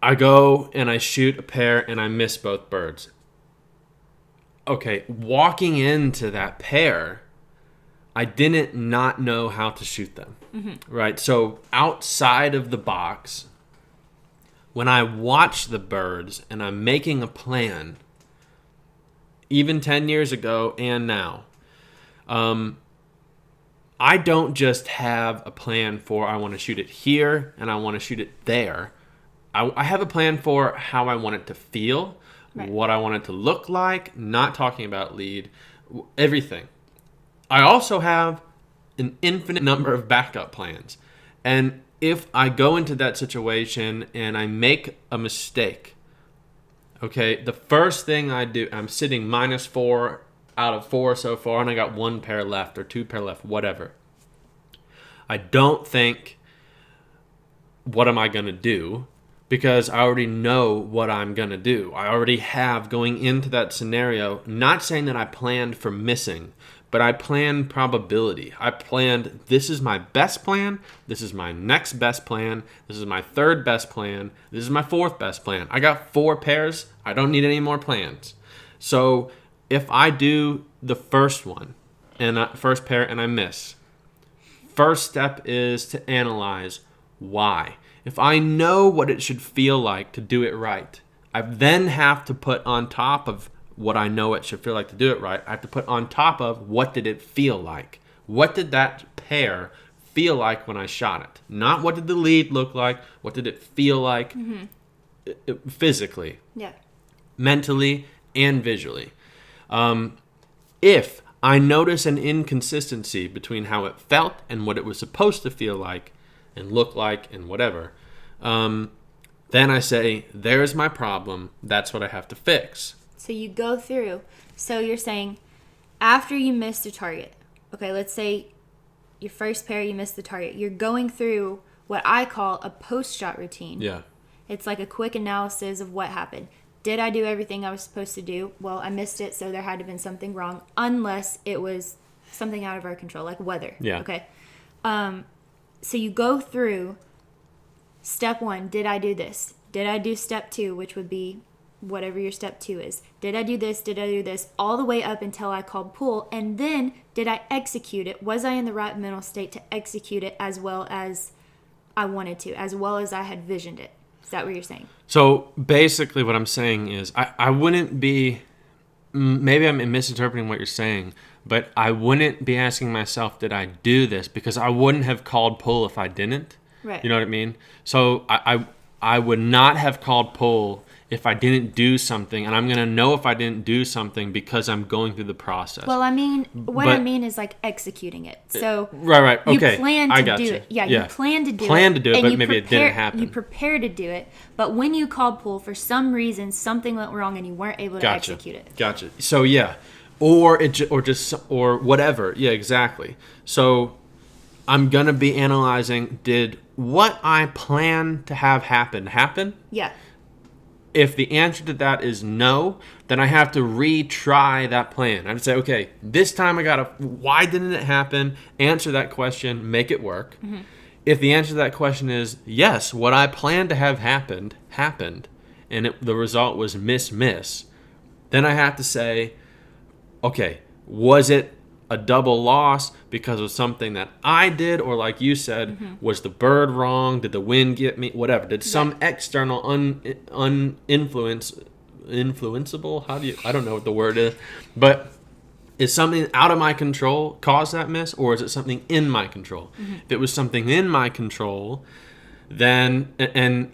I go and I shoot a pair and I miss both birds. Okay, walking into that pair, I didn't not know how to shoot them. Mm-hmm. Right? So outside of the box, when I watch the birds and I'm making a plan, even 10 years ago and now, I don't just have a plan for I want to shoot it here and I want to shoot it there. I have a plan for how I want it to feel, right, what I want it to look like, not talking about lead, everything. I also have an infinite number of backup plans. And if I go into that situation and I make a mistake, okay, the first thing I do, I'm sitting -4 out of 4 so far, and I got 1 pair left or 2 pair left, whatever. I don't think, what am I going to do? Because I already know what I'm going to do. I already have, going into that scenario, not saying that I planned for missing, but I planned probability. I planned, this is my best plan, this is my next best plan, this is my third best plan, this is my fourth best plan. I got 4 pairs, I don't need any more plans. So if I do the first one, and first pair, and I miss, first step is to analyze why. If I know what it should feel like to do it right, I then have to put on top of what I know it should feel like to do it right, I have to put on top of what did it feel like. What did that pair feel like when I shot it? Not what did the lead look like, what did it feel like physically, Yeah. mentally, and visually. If I notice an inconsistency between how it felt and what it was supposed to feel like and look like and whatever, then I say, there's my problem. That's what I have to fix. So you go through. So you're saying after you missed a target, okay, let's say your first pair you missed the target. You're going through what I call a post-shot routine. Yeah. It's like a quick analysis of what happened. Did I do everything I was supposed to do? Well, I missed it, so there had to have been something wrong, unless it was something out of our control, like weather. Yeah. Okay. So you go through step 1, did I do this? Did I do step 2, which would be whatever your step 2 is? Did I do this? Did I do this? All the way up until I called pull. And then did I execute it? Was I in the right mental state to execute it as well as I wanted to, as well as I had visioned it? Is that what you're saying? So basically what I'm saying is I wouldn't be, maybe I'm misinterpreting what you're saying, but I wouldn't be asking myself, did I do this? Because I wouldn't have called pull if I didn't. Right. You know what I mean? So I would not have called pull if I didn't do something, and I'm going to know if I didn't do something because I'm going through the process. Well, I mean, what I mean is like executing it. So right, okay, you plan I to got do you. it. Yeah, Yeah. you plan to do it, and but you maybe it didn't happen. You prepare to do it, but when you called pull, for some reason, something went wrong and you weren't able to execute it. Gotcha. So yeah, or whatever. Yeah, exactly. So I'm gonna be analyzing: did what I planned to have happen? Yeah. If the answer to that is no, then I have to retry that plan. I would say, okay, this time why didn't it happen? Answer that question, make it work. Mm-hmm. If the answer to that question is yes, what I planned to have happened, and the result was miss, then I have to say, okay, was it a double loss because of something that I did, or like you said, was the bird wrong? Did the wind get me? Whatever. Did some external influenceable? I don't know what the word is, but is something out of my control cause that miss, or is it something in my control? If it was something in my control, then and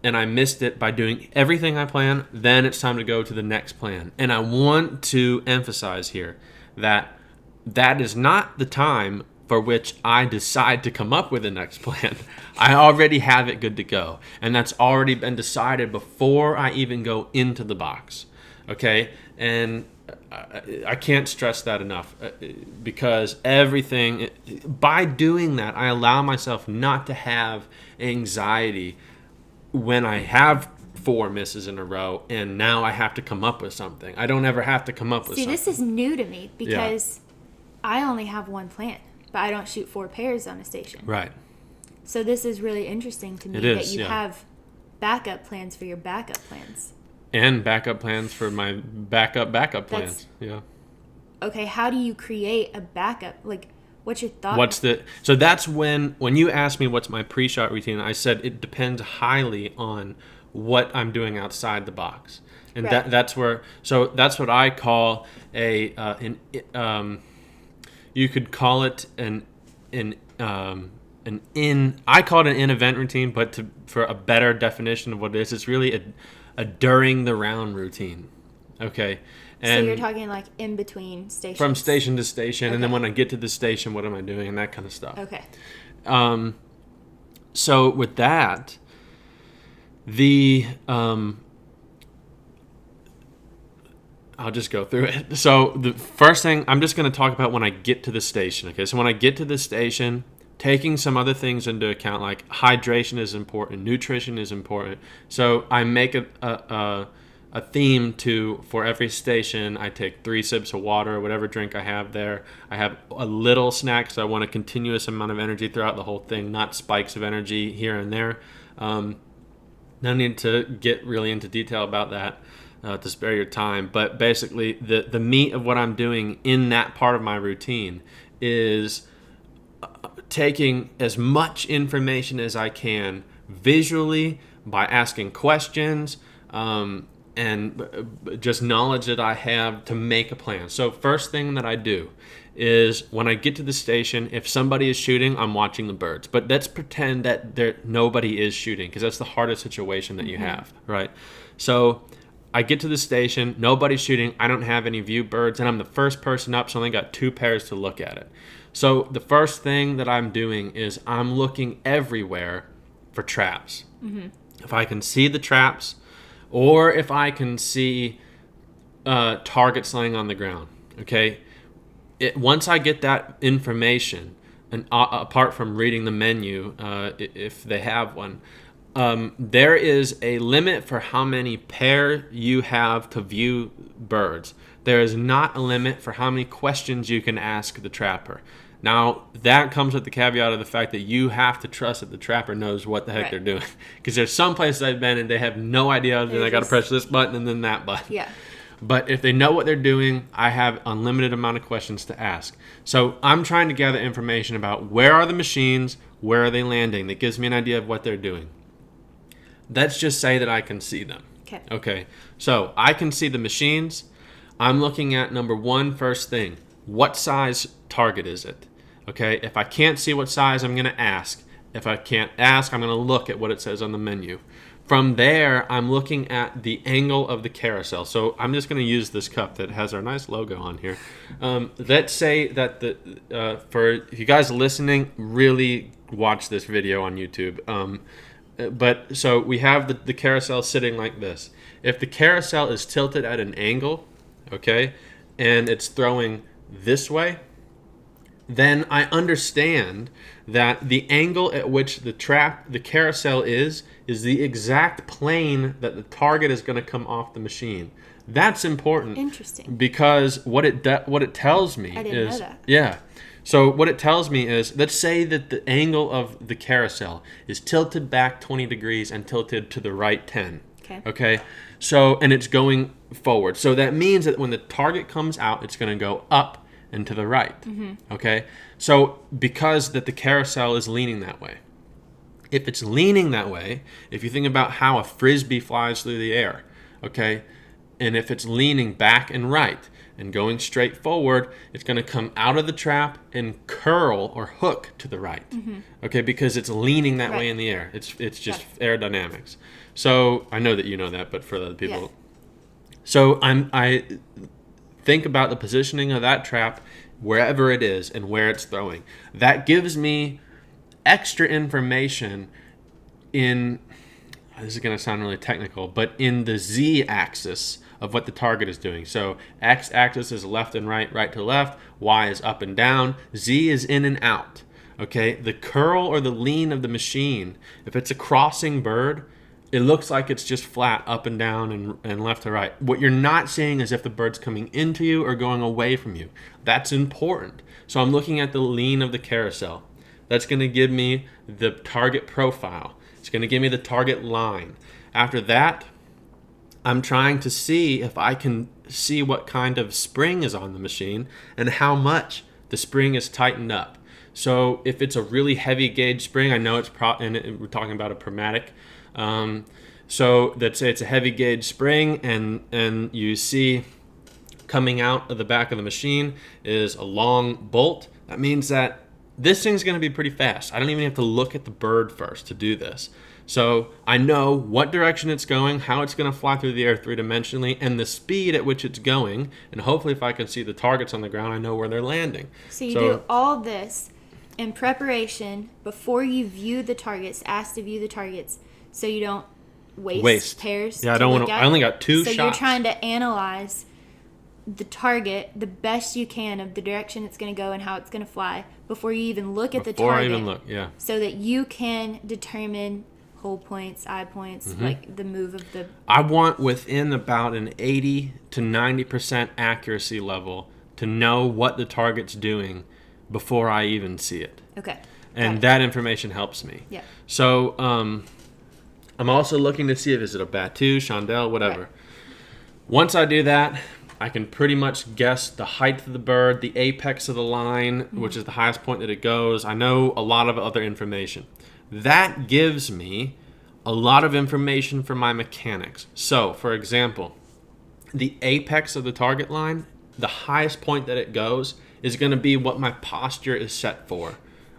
I missed it by doing everything I planned, then it's time to go to the next plan. And I want to emphasize here that is not the time for which I decide to come up with the next plan. I already have it good to go. And that's already been decided before I even go into the box. Okay? And I can't stress that enough, because by doing that, I allow myself not to have anxiety when I have 4 misses in a row and now I have to come up with something. I don't ever have to come up with something. See, this is new to me because I only have one plan, but I don't shoot 4 pairs on a station. Right. So this is really interesting to me that you have backup plans for your backup plans. And backup plans for my backup plans. Yeah. Okay, how do you create a backup? Like, what's your thought? So that's when you asked me what's my pre-shot routine, I said it depends highly on what I'm doing outside the box. And right. that's what I call you could call it I call it an in-event routine, but for a better definition of what it is, it's really a during the round routine. Okay. And so you're talking like in between stations? From station to station, okay. And then when I get to the station, what am I doing, and that kind of stuff. Okay. So with that, I'll just go through it. So the first thing, I'm just going to talk about when I get to the station. Okay, so when I get to the station, taking some other things into account, like hydration is important, nutrition is important. So I make a theme for every station. I take 3 sips of water, whatever drink I have there. I have a little snack, so I want a continuous amount of energy throughout the whole thing, not spikes of energy here and there. No need to get really into detail about that to spare your time. But basically, the meat of what I'm doing in that part of my routine is taking as much information as I can visually by asking questions and just knowledge that I have to make a plan. So first thing that I do is when I get to the station, if somebody is shooting, I'm watching the birds. But let's pretend that nobody is shooting, because that's the hardest situation that you have, right? So I get to the station, nobody's shooting, I don't have any view birds, and I'm the first person up, so I only got 2 pairs to look at it. So the first thing that I'm doing is I'm looking everywhere for traps. If I can see the traps, or if I can see targets laying on the ground, okay? Once I get that information, and apart from reading the menu, if they have one, there is a limit for how many pair you have to view birds. There is not a limit for how many questions you can ask the trapper. Now, that comes with the caveat of the fact that you have to trust that the trapper knows what the heck they're doing. Because there's some places I've been and they have no idea, and I got to press this button and then that button. Yeah. But if they know what they're doing, I have unlimited amount of questions to ask. So I'm trying to gather information about where are the machines, where are they landing. That gives me an idea of what they're doing. Let's just say that I can see them. Okay. So I can see the machines. I'm looking at number 1, first thing. What size target is it? Okay. If I can't see what size, I'm going to ask. If I can't ask, I'm going to look at what it says on the menu. From there, I'm looking at the angle of the carousel. So I'm just going to use this cup that has our nice logo on here. Let's say that for you guys listening, really watch this video on YouTube. But so we have the carousel sitting like this. If the carousel is tilted at an angle, okay, and it's throwing this way, then I understand that the angle at which the carousel is the exact plane that the target is going to come off the machine. That's important. Interesting. Because what it tells me I didn't know that. Yeah. So what it tells me is, let's say that the angle of the carousel is tilted back 20 degrees and tilted to the right 10. Okay. So, and it's going forward. So that means that when the target comes out, it's going to go up and to the right. Okay. So because that the carousel is leaning that way. If it's leaning that way, if you think about how a frisbee flies through the air, okay, and if it's leaning back and right and going straight forward, it's going to come out of the trap and curl or hook to the right, okay, because it's leaning that way in the air. It's just aerodynamics. So I know that you know that, but for other people. So I think about the positioning of that trap wherever it is and where it's throwing. That gives me extra information in, this is going to sound really technical, but in the z-axis of what the target is doing. So x-axis is left and right, right to left, y is up and down, z is in and out. Okay, the curl or the lean of the machine, if it's a crossing bird, it looks like it's just flat up and down and left to right. What you're not seeing is if the bird's coming into you or going away from you. That's important. So I'm looking at the lean of the carousel. That's going to give me the target profile. It's going to give me the target line. After that, I'm trying to see if I can see what kind of spring is on the machine and how much the spring is tightened up. So if it's a really heavy gauge spring, I know it's and we're talking about a pneumatic. So let's say it's a heavy gauge spring and you see coming out of the back of the machine is a long bolt. That means that this thing's going to be pretty fast. I don't even have to look at the bird first to do this. So I know what direction it's going, how it's going to fly through the air 3-dimensionally, and the speed at which it's going. And hopefully if I can see the targets on the ground, I know where they're landing. So you do all this in preparation before you view the targets, ask to view the targets, so you don't waste pairs. Yeah, I only got 2 shots. So you're trying to analyze the target the best you can of the direction it's going to go and how it's going to fly before you even look at the target. Before I even look, yeah. So that you can determine whole points, eye points, like the move of the... I want within about an 80 to 90% accuracy level to know what the target's doing before I even see it. Okay. And that information helps me. Yeah. So I'm also looking to see if it's a Batu, Chandelle, whatever. Right. Once I do that, I can pretty much guess the height of the bird, the apex of the line, which is the highest point that it goes. I know a lot of other information. That gives me a lot of information for my mechanics. So, for example, the apex of the target line, the highest point that it goes is going to be what my posture is set for,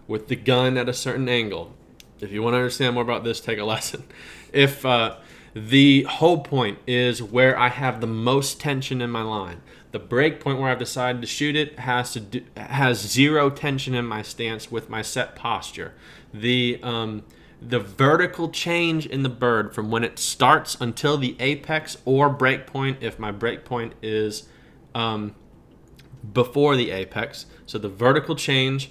with the gun at a certain angle. If you want to understand more about this, take a lesson. If the hold point is where I have the most tension in my line, the break point where I've decided to shoot it has zero tension in my stance with my set posture. The vertical change in the bird from when it starts until the apex or break point, if my break point is before the apex. So the vertical change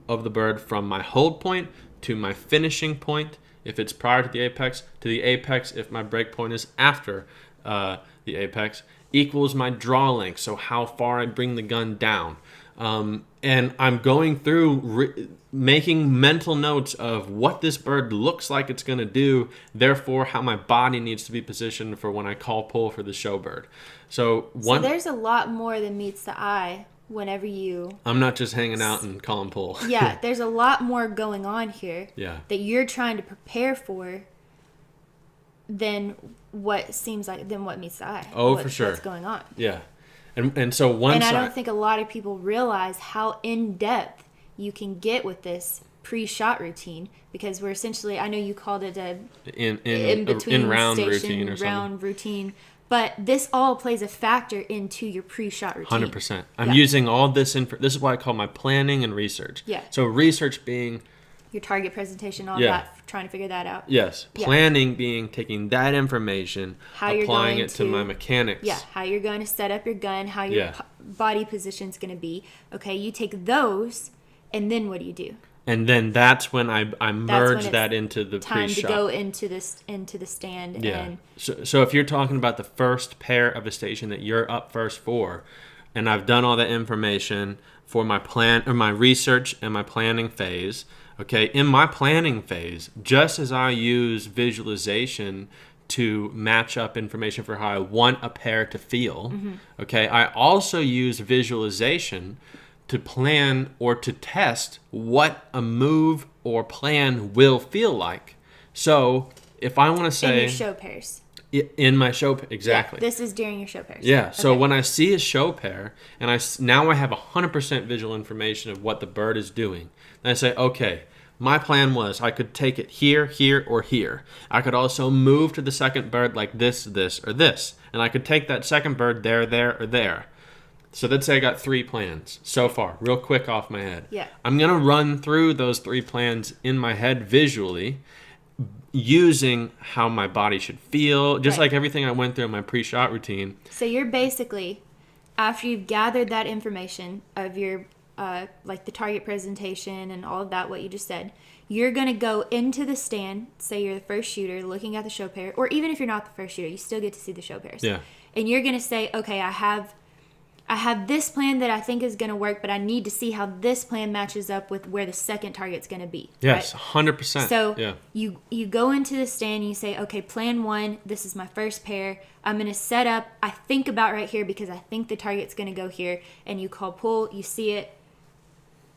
of the bird from my hold point to my finishing point, if it's prior to the apex, to the apex if my break point is after the apex, equals my draw length, so how far I bring the gun down. And I'm going through making mental notes of what this bird looks like it's going to do, therefore how my body needs to be positioned for when I call pull for the show bird. So there's a lot more than meets the eye whenever you... I'm not just hanging out and calling pull. Yeah, there's a lot more going on here that you're trying to prepare for than what meets the eye. For sure. What's going on. Yeah. And so I don't think a lot of people realize how in-depth you can get with this pre-shot routine, because we're essentially, I know you called it a in-round routine or round routine, but this all plays a factor into your pre-shot routine. 100%. I'm using all this this is what I call my planning and research. Yeah. So research being your target presentation, all that, trying to figure that out. Yes. Planning being taking that information, applying it to my mechanics. Yeah. How you're going to set up your gun, how your body position is going to be. Okay. You take those, and then what do you do? And then that's when I merge that into the time pre-shot. To go into the stand. Yeah. And so if you're talking about the first pair of a station that you're up first for, and I've done all that information for my plan or my research and my planning phase. Okay, in my planning phase, just as I use visualization to match up information for how I want a pair to feel, okay, I also use visualization to plan or to test what a move or plan will feel like. So if I want to say... In your show pairs. In my show pair, exactly. Yeah, this is during your show pairs. Yeah, so when I see a show pair, and now I have 100% visual information of what the bird is doing, then I say, okay, my plan was I could take it here, here, or here. I could also move to the second bird like this, this, or this. And I could take that second bird there, there, or there. So let's say I got 3 plans so far, real quick off my head. Yeah. I'm going to run through those 3 plans in my head visually, using how my body should feel, just like everything I went through in my pre-shot routine. So you're basically, after you've gathered that information of your, like the target presentation and all of that, what you just said, you're going to go into the stand, say you're the first shooter looking at the show pair, or even if you're not the first shooter, you still get to see the show pairs. Yeah. And you're going to say, okay, I have this plan that I think is going to work, but I need to see how this plan matches up with where the second target's going to be. Yes, right? 100%. So you go into the stand and you say, okay, plan 1, this is my first pair. I'm going to set up, I think about right here because I think the target's going to go here. And you call pull, you see it.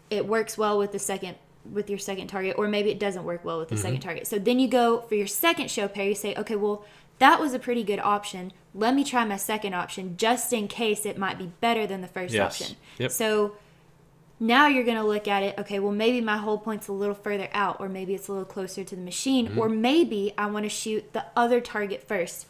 It works well with your second target, or maybe it doesn't work well with the second target. So then you go for your second show pair, you say, okay, well, that was a pretty good option. Let me try my second option just in case it might be better than the first option. Yep. So now you're going to look at it, okay, well, maybe my hold point's a little further out, or maybe it's a little closer to the machine, or maybe I want to shoot the other target first.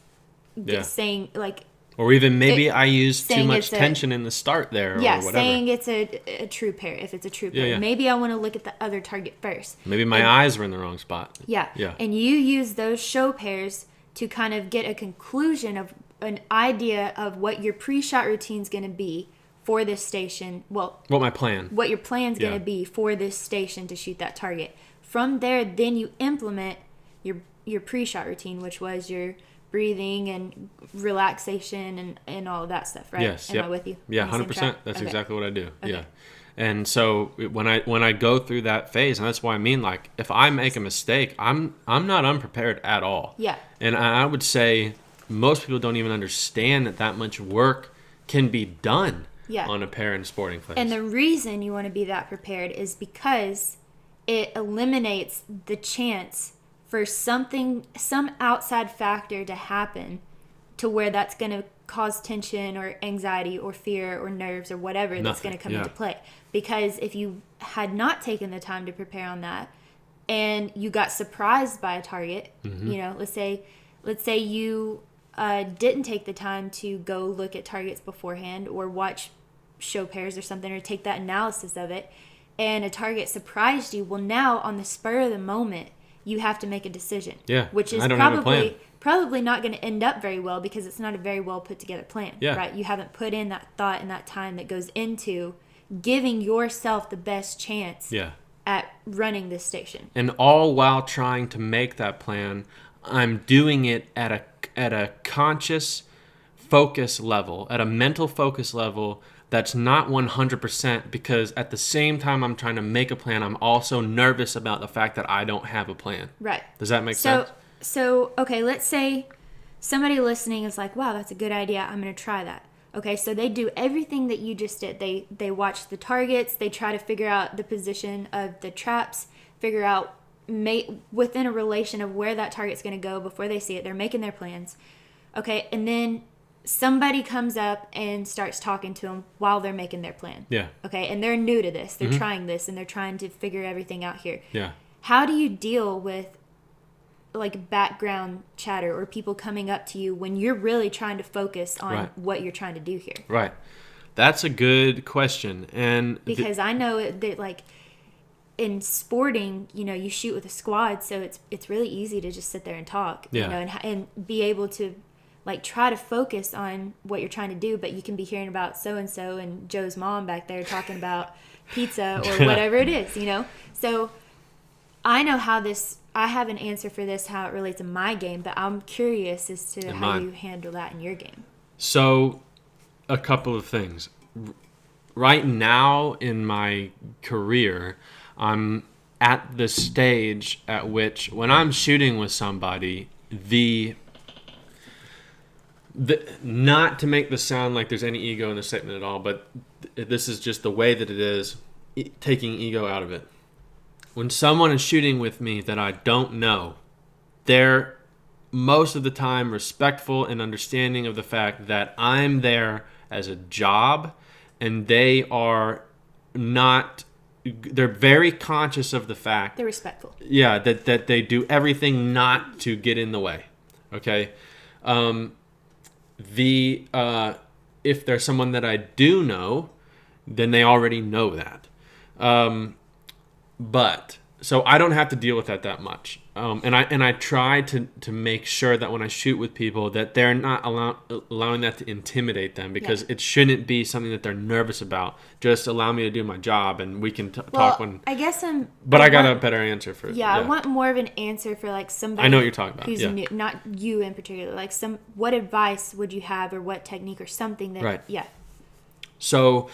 Saying, like... Or even maybe I use too much tension in the start there, or whatever. Saying it's a true pair, if it's a true pair. Yeah. Maybe I want to look at the other target first. Maybe my eyes are in the wrong spot. Yeah. And you use those show pairs to kind of get a conclusion of an idea of what your pre-shot routine's going to be for this station. Well, what your plan's going to be for this station to shoot that target. From there, then you implement your pre-shot routine, which was your breathing and relaxation and all of that stuff, right? Yes. Am I with you? Yeah, 100%. That's exactly what I do. Okay. Yeah. And so when I go through that phase, and that's why I mean, like, if I make a mistake, I'm not unprepared at all. Yeah. And I would say most people don't even understand that much work can be done on a pair in sporting clays. And the reason you want to be that prepared is because it eliminates the chance for some outside factor to happen to where that's going to cause tension or anxiety or fear or nerves or whatever that's going to come into play. Because if you had not taken the time to prepare on that and you got surprised by a target, you know, let's say you didn't take the time to go look at targets beforehand or watch show pairs or something or take that analysis of it, and a target surprised you, well, now on the spur of the moment, you have to make a decision. Yeah, which is probably not going to end up very well because it's not a very well put together plan. Yeah. Right? You haven't put in that thought and that time that goes into giving yourself the best chance at running this station. And all while trying to make that plan, I'm doing it at a conscious focus level, at a mental focus level that's not 100%, because at the same time I'm trying to make a plan, I'm also nervous about the fact that I don't have a plan. Right. Does that make sense? So, okay, let's say somebody listening is like, wow, that's a good idea. I'm going to try that. Okay, so they do everything that you just did. They watch the targets. They try to figure out the position of the traps, figure out within a relation of where that target's going to go before they see it. They're making their plans. Okay, and then somebody comes up and starts talking to them while they're making their plan. Yeah. Okay, and they're new to this. They're trying this, and they're trying to figure everything out here. Yeah. How do you deal with like background chatter or people coming up to you when you're really trying to focus on what you're trying to do here? Right. That's a good question. And because I know that like in sporting, you know, you shoot with a squad, so it's really easy to just sit there and talk, you know, and be able to like try to focus on what you're trying to do, but you can be hearing about so-and-so and Joe's mom back there talking about pizza or whatever it is, you know? So I know I have an answer for this, how it relates to my game, but I'm curious as to how you handle that in your game. So a couple of things. Right now in my career, I'm at the stage at which when I'm shooting with somebody, not to make this sound like there's any ego in the statement at all, but this is just the way that it is, taking ego out of it. When someone is shooting with me that I don't know, they're most of the time respectful and understanding of the fact that I'm there as a job, and they are not, they're very conscious of the fact. They're respectful. Yeah, that they do everything not to get in the way. Okay? If there's someone that I do know, then they already know that. But so I don't have to deal with that much. And I try to make sure that when I shoot with people that they're not allowing that to intimidate them, because it shouldn't be something that they're nervous about. Just allow me to do my job, and we can talk when. I guess But I got a better answer for it. Yeah, I want more of an answer for like somebody. I know what you're talking about. Who's new, not you in particular. Like what advice would you have, or what technique or something that? Right. Yeah. So,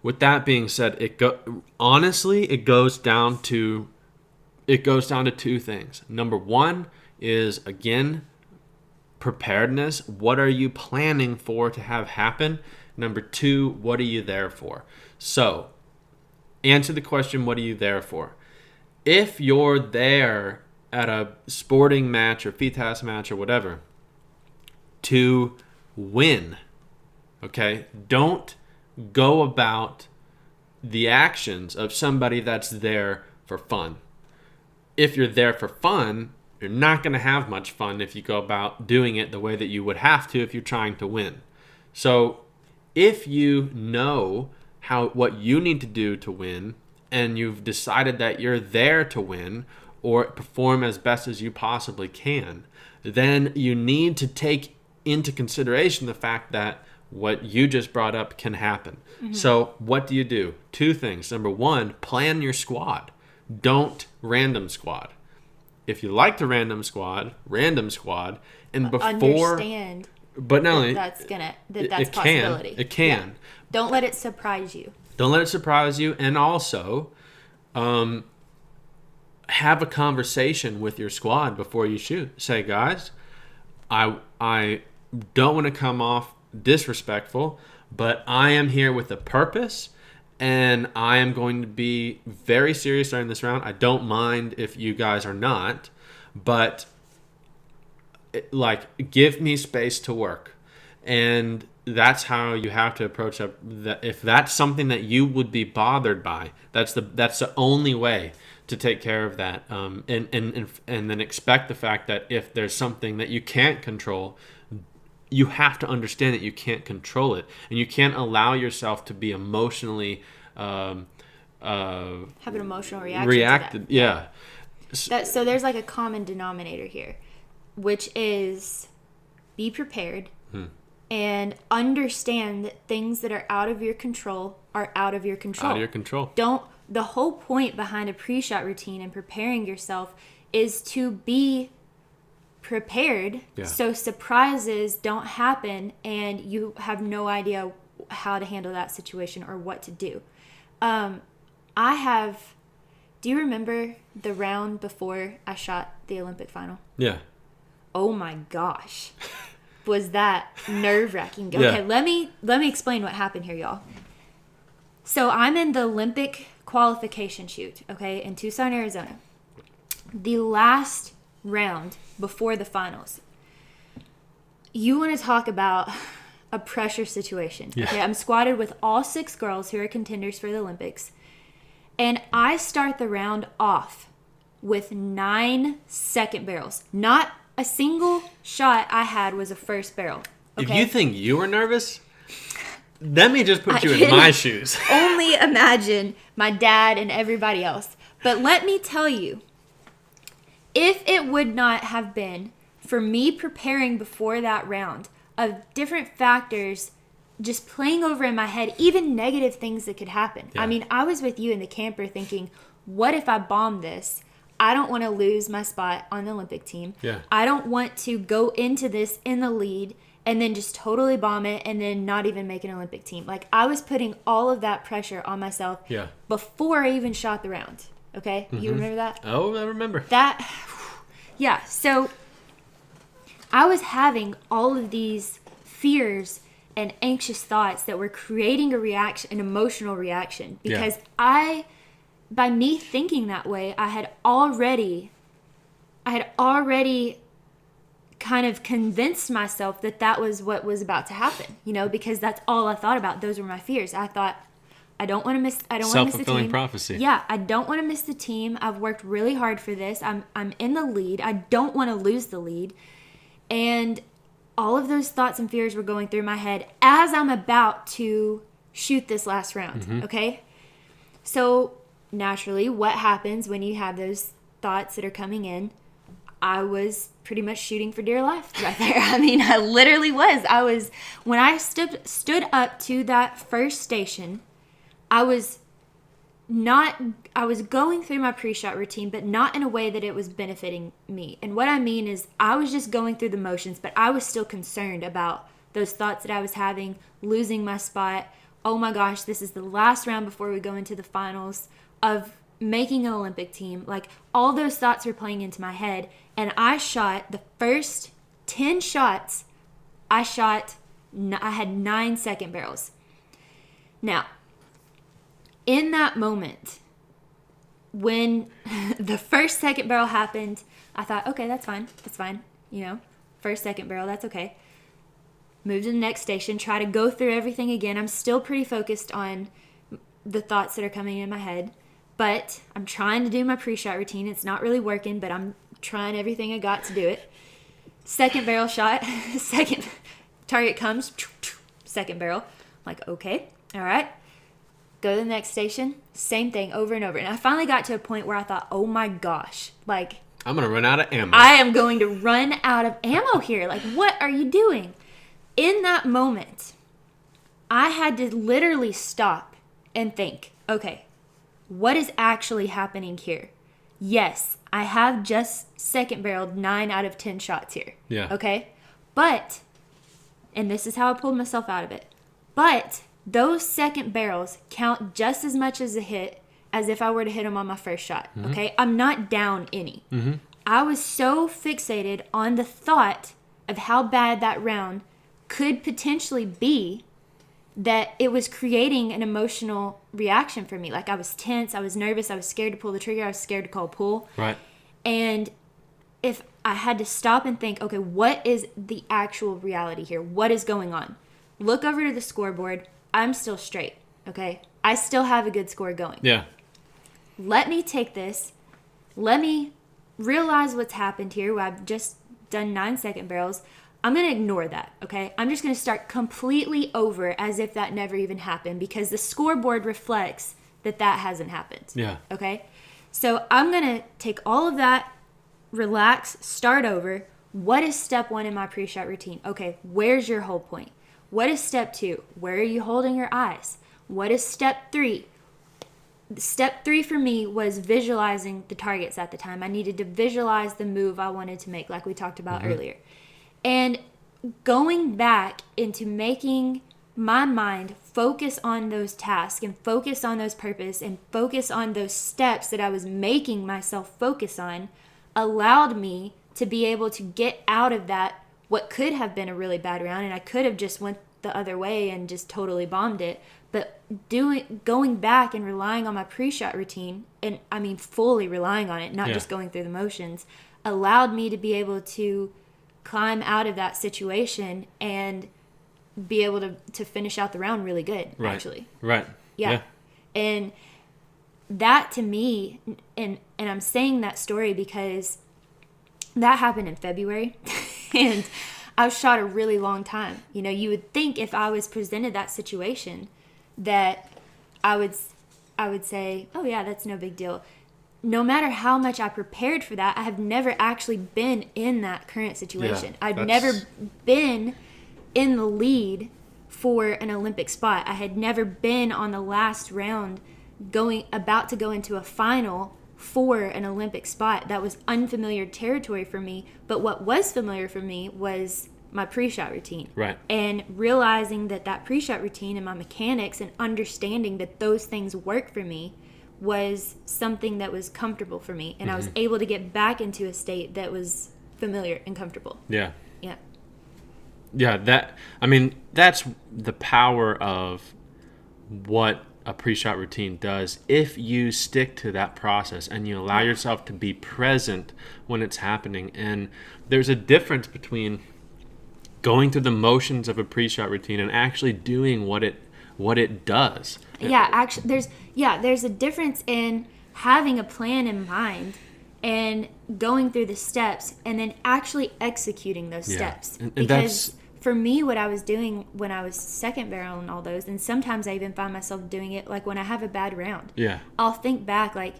with that being said, it goes down to two things. Number one is, again, preparedness. What are you planning for to have happen? Number two, what are you there for? So, answer the question, what are you there for? If you're there at a sporting match or FITAS match or whatever to win, okay, don't go about the actions of somebody that's there for fun. If you're there for fun, you're not going to have much fun if you go about doing it the way that you would have to if you're trying to win. So if you know what you need to do to win, and you've decided that you're there to win or perform as best as you possibly can, then you need to take into consideration the fact that what you just brought up can happen. Mm-hmm. So what do you do? Two things. Number one, plan your squad. Don't random squad. If you like to random squad, and before understand, but not only that's a possibility. It can. Yeah. Don't let it surprise you. Don't let it surprise you, and also, have a conversation with your squad before you shoot. Say, guys, I don't want to come off disrespectful, but I am here with a purpose. And I am going to be very serious during this round. I don't mind if you guys are not, but give me space to work. And that's how you have to approach it. If that's something that you would be bothered by, that's the only way to take care of that. And then expect the fact that if there's something that you can't control, you have to understand that you can't control it, and you can't allow yourself to be emotionally have an emotional reaction reacted. to that. Yeah. So there's like a common denominator here, which is be prepared and understand that things that are out of your control are out of your control. Out of your control. The whole point behind a pre-shot routine and preparing yourself is to be prepared, so surprises don't happen and you have no idea how to handle that situation or what to do. Do you remember the round before I shot the Olympic final? Yeah. Oh my gosh. Was that nerve-wracking. Okay, Yeah. let me explain what happened here, y'all. So I'm in the Olympic qualification shoot, okay, in Tucson, Arizona. The last round before the finals. You want to talk about a pressure situation. Yeah. Okay, I'm squatted with all 6 girls who are contenders for the Olympics. And I start the round off with 9 second barrels. Not a single shot I had was a first barrel. Okay? If you think you were nervous, let me just put you in can my shoes. only imagine my dad and everybody else. But let me tell you, if it would not have been for me preparing before that round of different factors just playing over in my head, even negative things that could happen. Yeah. I mean, I was with you in the camper thinking, what if I bomb this? I don't want to lose my spot on the Olympic team. Yeah. I don't want to go into this in the lead and then just totally bomb it and then not even make an Olympic team. Like, I was putting all of that pressure on myself before I even shot the round. Okay? You remember that? Oh, I remember. Yeah. So I was having all of these fears and anxious thoughts that were creating an emotional reaction, because by me thinking that way, I had already kind of convinced myself that was what was about to happen, because that's all I thought about. Those were my fears. I thought, I don't want to miss the team. Self-fulfilling prophecy. Yeah, I don't want to miss the team. I've worked really hard for this. I'm in the lead. I don't want to lose the lead. And all of those thoughts and fears were going through my head as I'm about to shoot this last round, okay? So naturally, what happens when you have those thoughts that are coming in? I was pretty much shooting for dear life right there. I mean, I literally was. When I stood up to that first station, I was going through my pre-shot routine, but not in a way that it was benefiting me. And what I mean is I was just going through the motions, but I was still concerned about those thoughts that I was having, losing my spot. Oh my gosh, this is the last round before we go into the finals, of making an Olympic team. Like, all those thoughts were playing into my head. And I shot the first 10 shots. I had 9 second barrels. Now, in that moment, when the first second barrel happened, I thought, okay, that's fine. First, second barrel, that's okay. Move to the next station, try to go through everything again. I'm still pretty focused on the thoughts that are coming in my head, but I'm trying to do my pre-shot routine. It's not really working, but I'm trying everything I got to do it. Second barrel shot, second target comes, second barrel. I'm like, okay, all right. Go to the next station, same thing over and over. And I finally got to a point where I thought, oh my gosh, like, I'm going to run out of ammo. I am going to run out of ammo here. Like, what are you doing? In that moment, I had to literally stop and think, okay, what is actually happening here? Yes, I have just second barreled 9 out of 10 shots here. Yeah. Okay? But, and this is how I pulled myself out of it, but those second barrels count just as much as a hit as if I were to hit them on my first shot. Okay? I'm not down any. I was so fixated on the thought of how bad that round could potentially be that it was creating an emotional reaction for me. Like, I was tense, I was nervous, I was scared to pull the trigger, I was scared to call pull. Right. And if I had to stop and think, okay, what is the actual reality here? What is going on? Look over to the scoreboard. I'm still straight, okay? I still have a good score going. Yeah. Let me take this. Let me realize what's happened here. I've just done 9-second barrels. I'm going to ignore that, okay? I'm just going to start completely over as if that never even happened because the scoreboard reflects that hasn't happened. Yeah. Okay? So I'm going to take all of that, relax, start over. What is step 1 in my pre-shot routine? Okay, where's your hold point? What is step 2? Where are you holding your eyes? What is step 3? Step 3 for me was visualizing the targets at the time. I needed to visualize the move I wanted to make, like we talked about earlier. And going back into making my mind focus on those tasks and focus on those purpose and focus on those steps that I was making myself focus on allowed me to be able to get out of that, what could have been a really bad round, and I could have just went the other way and just totally bombed it. But going back and relying on my pre-shot routine, and I mean fully relying on it, not just going through the motions, allowed me to be able to climb out of that situation and be able to finish out the round really good, actually. Right. Yeah. And that to me, and I'm saying that story because that happened in February and I've shot a really long time. You know, you would think if I was presented that situation that I would say, oh yeah, that's no big deal. No matter how much I prepared for that, I have never actually been in that current situation. I've never been in the lead for an Olympic spot. I had never been on the last round about to go into a final for an Olympic spot. That was unfamiliar territory for me. But what was familiar for me was my pre-shot routine. Right. And realizing that pre-shot routine and my mechanics and understanding that those things work for me was something that was comfortable for me. And I was able to get back into a state that was familiar and comfortable. Yeah. Yeah. Yeah, that's the power of what a pre-shot routine does if you stick to that process and you allow yourself to be present when it's happening. And there's a difference between going through the motions of a pre-shot routine and actually doing what it does. Yeah, actually there's a difference in having a plan in mind and going through the steps and then actually executing those steps. And because for me, what I was doing when I was second barrel and all those, and sometimes I even find myself doing it like when I have a bad round. Yeah. I'll think back like,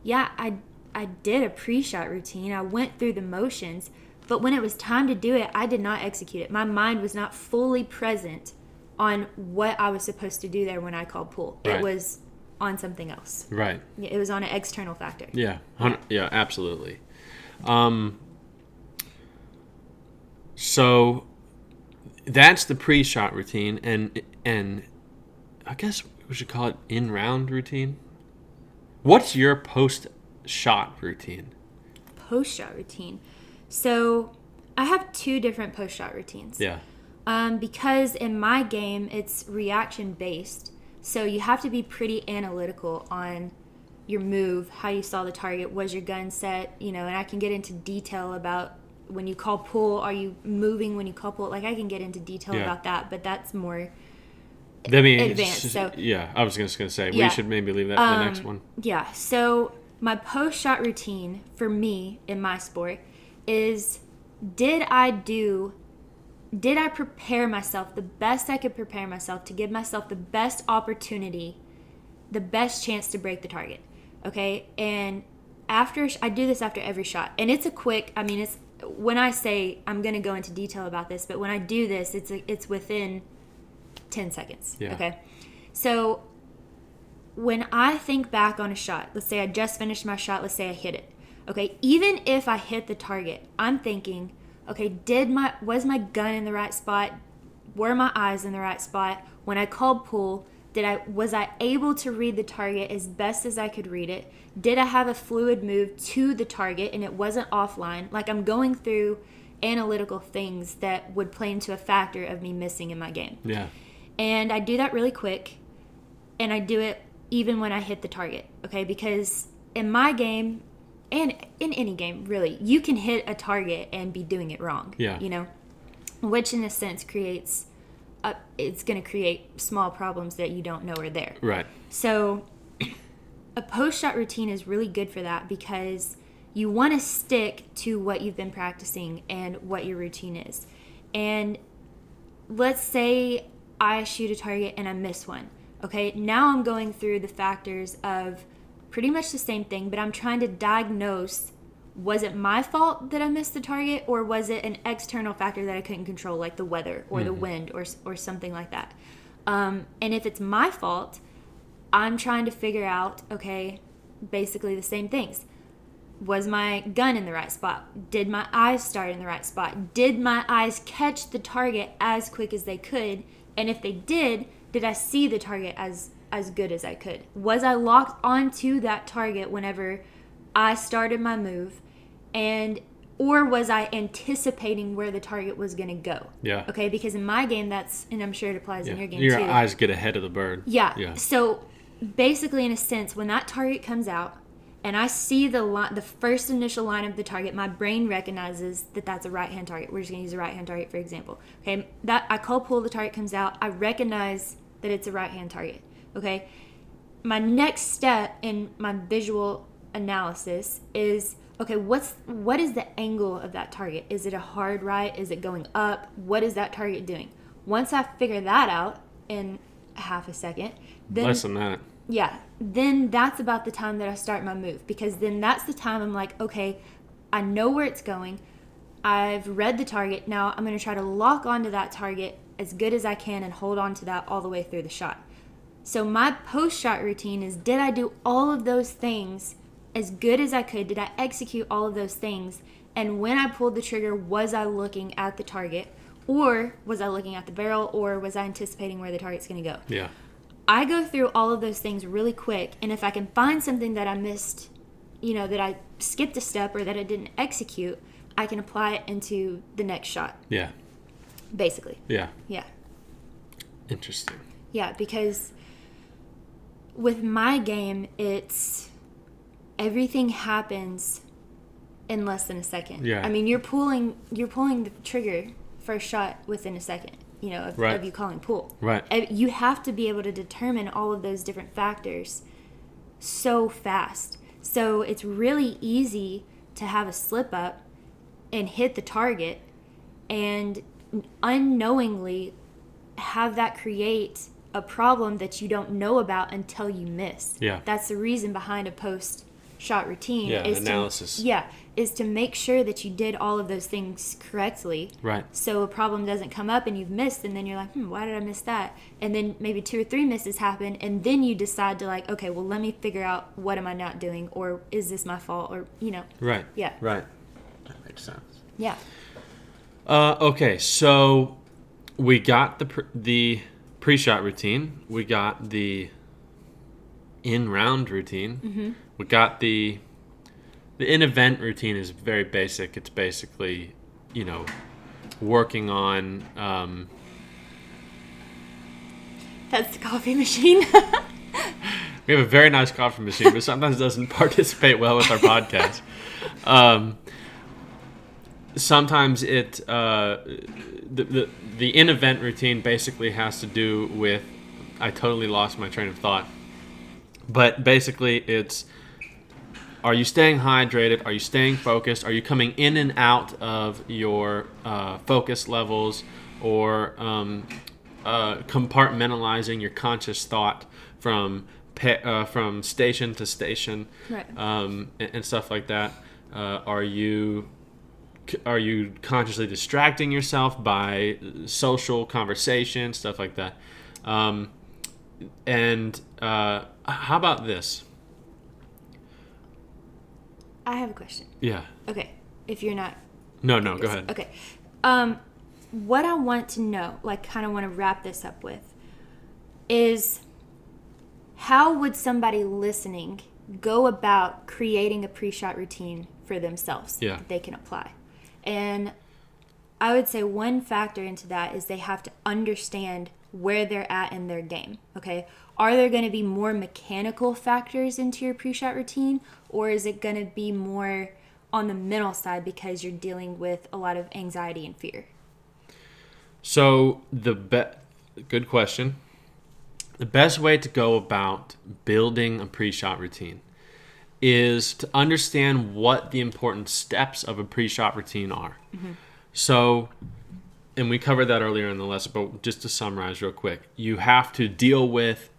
yeah, I did a pre-shot routine. I went through the motions, but when it was time to do it, I did not execute it. My mind was not fully present on what I was supposed to do there when I called pull. Right. It was on something else. Right. It was on an external factor. Yeah. Yeah, absolutely. So that's the pre-shot routine, and I guess we should call it in-round routine. What's your post-shot routine? Post-shot routine. So I have 2 different post-shot routines. Yeah. Because in my game, it's reaction-based. So you have to be pretty analytical on your move, how you saw the target, was your gun set, and I can get into detail about when you call pull, are you moving when you call pull? Like I can get into detail about that, but that's more advanced. So yeah, I was just going to say, we should maybe leave that for the next one. Yeah, so my post-shot routine for me in my sport is did I prepare myself the best I could prepare myself to give myself the best opportunity, the best chance to break the target, okay? And I do this after every shot. And it's when I say I'm going to go into detail about this, but when I do this, it's within 10 seconds, okay? So when I think back on a shot, let's say I just finished my shot, let's say I hit it, okay? Even if I hit the target, I'm thinking, okay, was my gun in the right spot? Were my eyes in the right spot? When I called pull, was I able to read the target as best as I could read it? Did I have a fluid move to the target and it wasn't offline? Like I'm going through analytical things that would play into a factor of me missing in my game. Yeah. And I do that really quick, and I do it even when I hit the target, okay? Because in my game, and in any game, really, you can hit a target and be doing it wrong. Yeah. You know, which in a sense creates, it's going to create small problems that you don't know are there. Right. So a post-shot routine is really good for that because you want to stick to what you've been practicing and what your routine is. And let's say I shoot a target and I miss one. Okay, now I'm going through the factors of pretty much the same thing, but I'm trying to diagnose, was it my fault that I missed the target, or was it an external factor that I couldn't control, like the weather or the wind or something like that? And if it's my fault, I'm trying to figure out, okay, basically the same things. Was my gun in the right spot? Did my eyes start in the right spot? Did my eyes catch the target as quick as they could? And if they did I see the target as good as I could? Was I locked onto that target whenever I started my move? Or was I anticipating where the target was going to go? Yeah. Okay, because in my game, and I'm sure it applies in your game your too. Your eyes get ahead of the bird. Yeah. So basically, in a sense, when that target comes out and I see the first initial line of the target, my brain recognizes that that's a right-hand target. We're just going to use a right-hand target, for example. Okay, that I call pull, the target comes out. I recognize that it's a right-hand target. Okay, my next step in my visual analysis is, okay, what is the angle of that target? Is it a hard right? Is it going up? What is that target doing? Once I figure that out in half a second, then less than that. Yeah, then that's about the time that I start my move, because then that's the time I'm like, okay, I know where it's going. I've read the target. Now I'm going to try to lock onto that target as good as I can and hold on to that all the way through the shot. So my post-shot routine is, did I do all of those things as good as I could? Did I execute all of those things? And when I pulled the trigger, was I looking at the target? Or was I looking at the barrel? Or was I anticipating where the target's going to go? Yeah. I go through all of those things really quick, and if I can find something that I missed, that I skipped a step or that I didn't execute, I can apply it into the next shot. Yeah. Basically. Yeah. Yeah. Interesting. Yeah, because with my game, it's everything happens in less than a second. Yeah. I mean, you're pulling the trigger for a shot within a second. Of you calling pull. Right. You have to be able to determine all of those different factors so fast. So it's really easy to have a slip up and hit the target and unknowingly have that create a problem that you don't know about until you miss. Yeah. That's the reason behind a post-shot routine. Yeah, analysis. Is to make sure that you did all of those things correctly. Right. So a problem doesn't come up and you've missed, and then you're like, why did I miss that? And then maybe 2 or 3 misses happen, and then you decide to okay, well, let me figure out what am I not doing, or is this my fault, or, Right. Yeah. Right. That makes sense. Yeah. Okay, so we got the pre-shot routine. We got the in-round routine. Mm-hmm. We got the in-event routine is very basic. It's basically, working on... That's the coffee machine. We have a very nice coffee machine, but sometimes it doesn't participate well with our podcast. Sometimes it... The in-event routine basically has to do with... I totally lost my train of thought. But basically it's... Are you staying hydrated? Are you staying focused? Are you coming in and out of your focus levels, or compartmentalizing your conscious thought from station to station, Right. And stuff like that? Are you consciously distracting yourself by social conversation, stuff like that? And how about this? I have a question. Yeah. Okay. If you're not... No, go ahead. Okay. What I want to know, kind of want to wrap this up with, is how would somebody listening go about creating a pre-shot routine for themselves that they can apply? And I would say one factor into that is they have to understand where they're at in their game, okay? Are there going to be more mechanical factors into your pre-shot routine, or is it going to be more on the mental side because you're dealing with a lot of anxiety and fear? So good question. The best way to go about building a pre-shot routine is to understand what the important steps of a pre-shot routine are. Mm-hmm. So, and we covered that earlier in the lesson, but just to summarize real quick, you have to deal with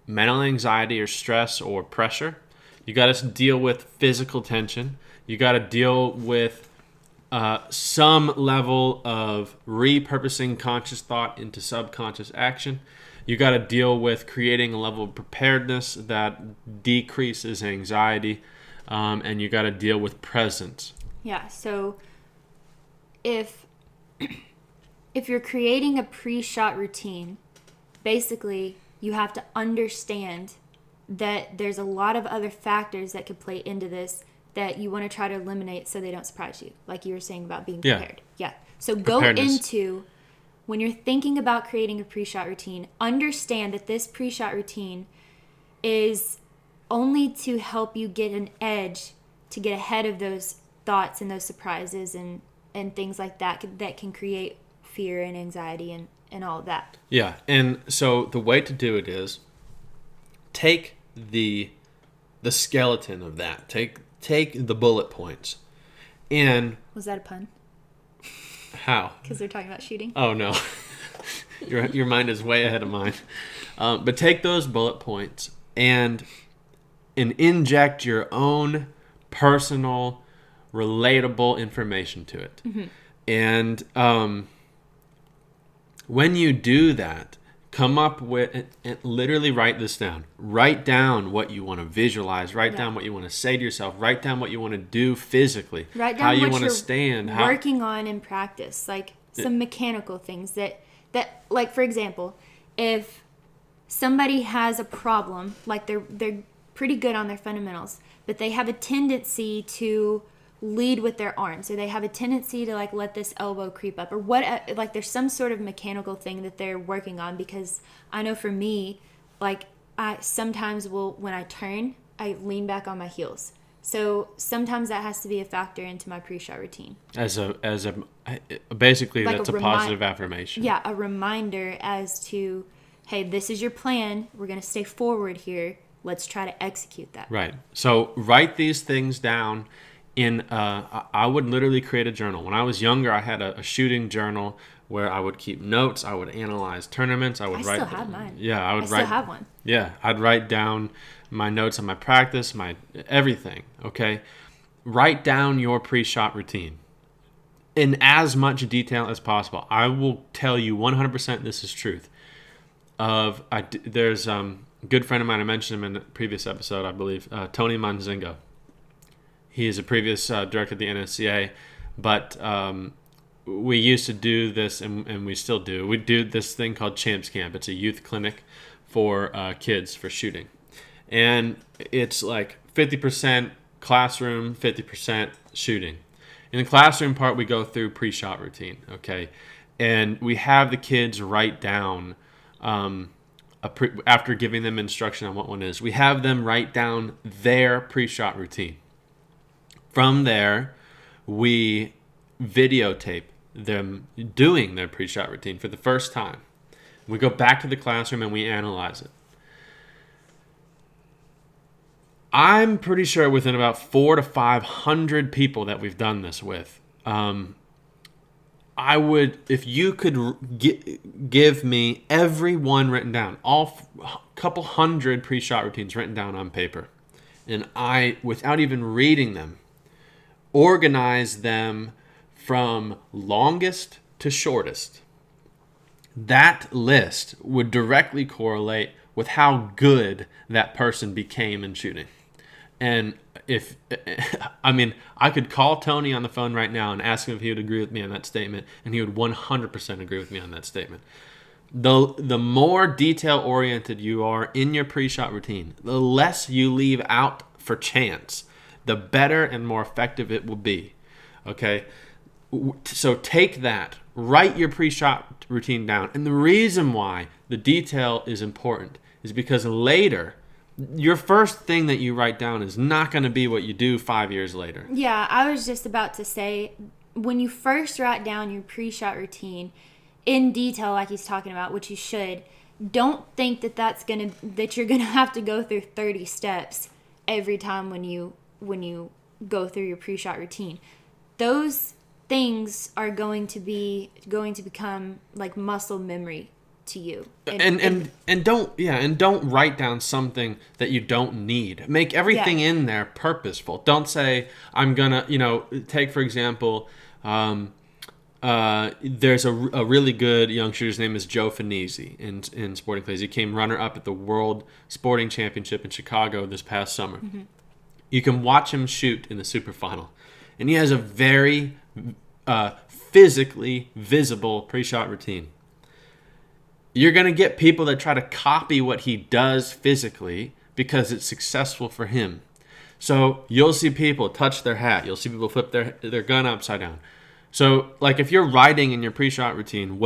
mental anxiety or stress or pressure. You got to deal with physical tension. You got to deal with some level of repurposing conscious thought into subconscious action. You got to deal with creating a level of preparedness that decreases anxiety, and you got to deal with presence. Yeah. So if you're creating a pre-shot routine, basically you have to understand that there's a lot of other factors that could play into this that you want to try to eliminate so they don't surprise you, like you were saying about being prepared. Yeah. So go into, when you're thinking about creating a pre-shot routine, understand that this pre-shot routine is only to help you get an edge to get ahead of those thoughts and those surprises and things like that that can create fear and anxiety and all of that. Yeah. And so the way to do it is take the skeleton of that. Take the bullet points. And was that a pun? How? Because they're talking about shooting. Oh no, your mind is way ahead of mine. But take those bullet points and inject your own personal, relatable information to it. Mm-hmm. And when you do that, come up with and literally write this down. Write down what you want to visualize. Write down what you want to say to yourself. Write down what you want to do physically. Write down how you what want you're to stand. working on in practice, like some mechanical things that like, for example, if somebody has a problem, like they're pretty good on their fundamentals, but they have a tendency to lead with their arms, or they have a tendency to like let this elbow creep up, or what, like there's some sort of mechanical thing that they're working on. Because I know for me, like I sometimes will, when I turn, I lean back on my heels. So sometimes that has to be a factor into my pre-shot routine. As a basically like that's a positive affirmation. Yeah, a reminder as to, hey, this is your plan. We're going to stay forward here. Let's try to execute that. Right. So write these things down. I would literally create a journal. When I was younger, I had a shooting journal where I would keep notes. I would analyze tournaments. I write. Still have mine. Yeah, I still have one. Yeah, I'd write down my notes on my practice, my everything. Okay, write down your pre-shot routine in as much detail as possible. I will tell you 100% this is truth. There's a good friend of mine. I mentioned him in a previous episode, I believe. Tony Manzingo. He is a previous director of the NSCA, but we used to do this, and we still do. We do this thing called Champs Camp. It's a youth clinic for kids for shooting. And it's like 50% classroom, 50% shooting. In the classroom part, we go through pre-shot routine, okay? And we have the kids write down, after giving them instruction on what one is, we have them write down their pre-shot routine. From there, we videotape them doing their pre-shot routine for the first time. We go back to the classroom and we analyze it. I'm pretty sure within about 400 to 500 people that we've done this with, I would, if you could give me every one written down, couple hundred pre-shot routines written down on paper, and I, without even reading them, organize them from longest to shortest. That list would directly correlate with how good that person became in shooting. And I could call Tony on the phone right now and ask him if he would agree with me on that statement, and he would 100% agree with me on that statement. The more detail-oriented you are in your pre-shot routine, the less you leave out for chance, the better and more effective it will be. Okay? So take that, write your pre-shot routine down. And the reason why the detail is important is because later, your first thing that you write down is not going to be what you do 5 years later. Yeah, I was just about to say, when you first write down your pre-shot routine in detail, like he's talking about, which you should, don't think that you're gonna have to go through 30 steps every time when you go through your pre-shot routine. Those things are going to become like muscle memory to you. And don't write down something that you don't need. Make everything in there purposeful. Don't say, I'm gonna, take for example, there's a really good youngster. His name is Joe Finizzi in sporting clays. He came runner up at the World Sporting Championship in Chicago this past summer. Mm-hmm. You can watch him shoot in the super final, and he has a very physically visible pre-shot routine. You're going to get people that try to copy what he does physically because it's successful for him. So you'll see people touch their hat. You'll see people flip their gun upside down. So, like, if you're writing in your pre-shot routine,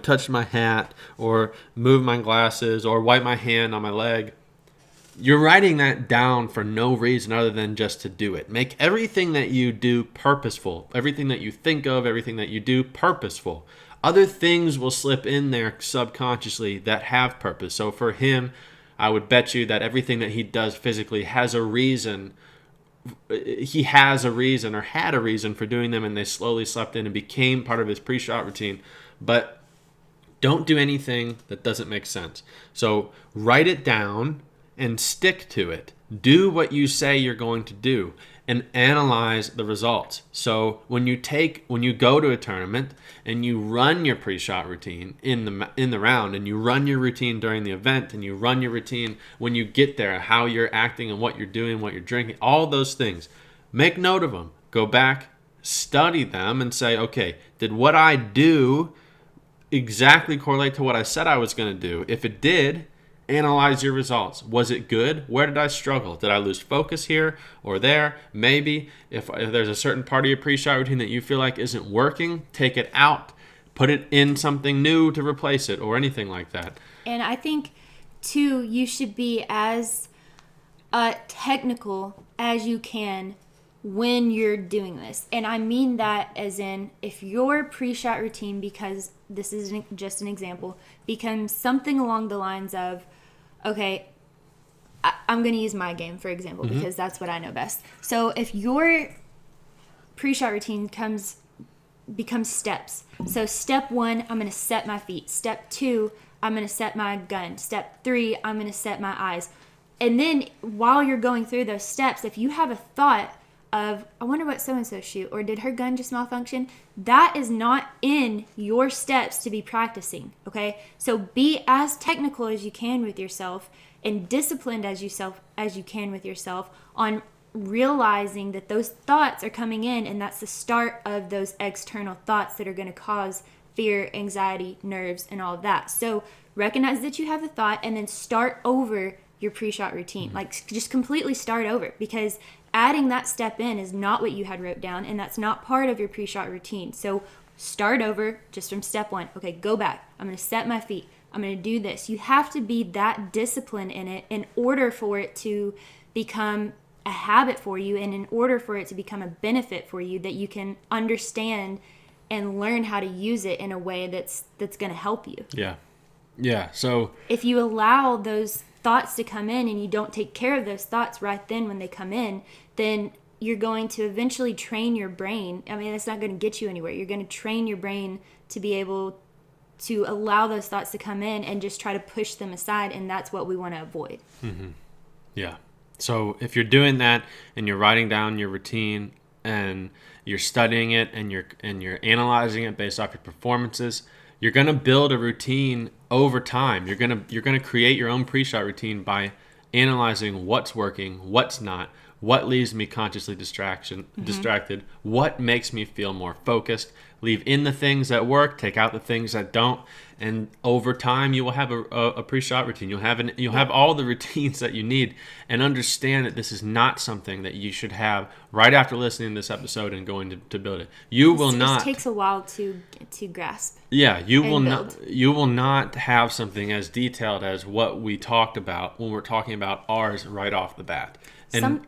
touch my hat or move my glasses or wipe my hand on my leg, you're writing that down for no reason other than just to do it. Make everything that you do purposeful. Everything that you think of, everything that you do purposeful. Other things will slip in there subconsciously that have purpose. So for him, I would bet you that everything that he does physically has a reason. He has a reason or had a reason for doing them, and they slowly slept in and became part of his pre-shot routine. But don't do anything that doesn't make sense. So write it down and stick to it. Do what you say you're going to do and analyze the results. So when you go to a tournament and you run your pre-shot routine in the round, and you run your routine during the event, and you run your routine when you get there, how you're acting and what you're doing, what you're drinking, all those things, make note of them. Go back, study them, and say, okay, did what I do exactly correlate to what I said I was going to do? If it did, analyze your results. Was it good? Where did I struggle? Did I lose focus here or there? Maybe if there's a certain part of your pre-shot routine that you feel like isn't working, take it out, put it in something new to replace it, or anything like that. And I think too, you should be as technical as you can when you're doing this. And I mean that as in, if your pre-shot routine, because this is just an example, becomes something along the lines of, okay, I'm going to use my game, for example, because that's what I know best. So if your pre-shot routine becomes steps. So step 1, I'm going to set my feet. Step 2, I'm going to set my gun. Step 3, I'm going to set my eyes. And then while you're going through those steps, if you have a thought of, I wonder what so-and-so shoot, or did her gun just malfunction? That is not in your steps to be practicing, okay? So be as technical as you can with yourself and disciplined as you can with yourself on realizing that those thoughts are coming in, and that's the start of those external thoughts that are going to cause fear, anxiety, nerves, and all of that. So recognize that you have a thought and then start over your pre-shot routine. Like, just completely start over, because adding that step in is not what you had wrote down, and that's not part of your pre-shot routine. So start over just from step 1. Okay, go back. I'm going to set my feet. I'm going to do this. You have to be that disciplined in it in order for it to become a habit for you, and in order for it to become a benefit for you, that you can understand and learn how to use it in a way that's going to help you. Yeah. So if you allow those thoughts to come in and you don't take care of those thoughts right then when they come in, then you're going to eventually train your brain. I mean, that's not going to get you anywhere. You're going to train your brain to be able to allow those thoughts to come in and just try to push them aside, and that's what we want to avoid. Yeah. So if you're doing that and you're writing down your routine and you're studying it and you're analyzing it based off your performances, you're going to build a routine over time. You're going to create your own pre-shot routine by analyzing what's working, what's not, what leaves me consciously distracted, what makes me feel more focused, leave in the things that work, take out the things that don't, and over time you will have a pre-shot routine. You'll have all the routines that you need, and understand that this is not something that you should have right after listening to this episode and going to build it. It takes a while to grasp. Yeah, you will not have something as detailed as what we talked about when we're talking about ours right off the bat. And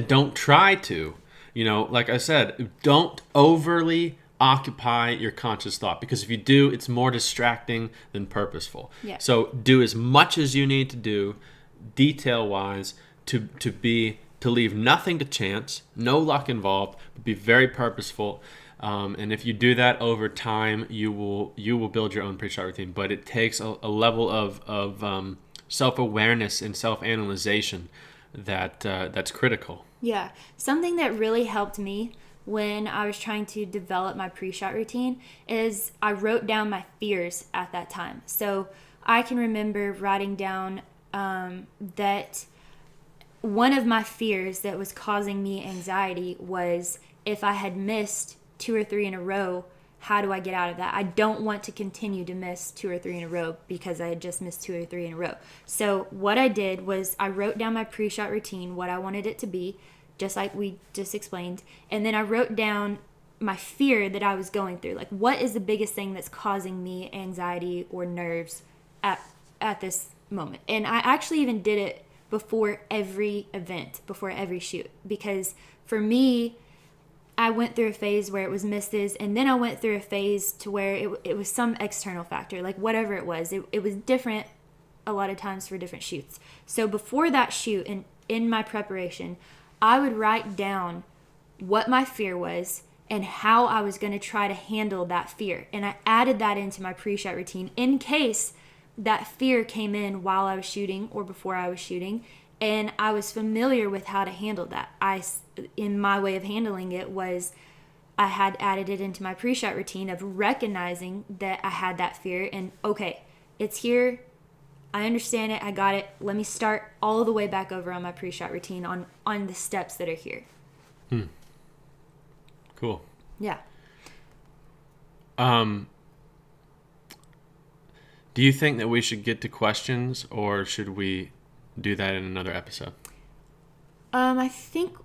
don't try to, like I said, don't overly occupy your conscious thought, because if you do, it's more distracting than purposeful. Yeah. So do as much as you need to do, detail wise, to leave nothing to chance, no luck involved, but be very purposeful. And if you do that over time, you will build your own pre-shot routine. But it takes a level of self-awareness and self-analyzation that's critical. Yeah. Something that really helped me when I was trying to develop my pre-shot routine is I wrote down my fears at that time. So I can remember writing down that one of my fears that was causing me anxiety was if I had missed 2 or 3 in a row, how do I get out of that? I don't want to continue to miss 2 or 3 in a row because I had just missed 2 or 3 in a row. So what I did was I wrote down my pre-shot routine, what I wanted it to be, just like we just explained. And then I wrote down my fear that I was going through. Like, what is the biggest thing that's causing me anxiety or nerves at this moment? And I actually even did it before every event, before every shoot. Because for me, I went through a phase where it was misses, and then I went through a phase to where it was some external factor, like whatever it was. It was different a lot of times for different shoots. So before that shoot and in my preparation, I would write down what my fear was and how I was going to try to handle that fear. And I added that into my pre-shot routine in case that fear came in while I was shooting or before I was shooting. And I was familiar with how to handle that. In my way of handling it was I had added it into my pre-shot routine of recognizing that I had that fear and, okay, it's here. I understand it. I got it. Let me start all the way back over on my pre-shot routine on the steps that are here. Cool. Yeah. Do you think that we should get to questions, or should we do that in another episode? I think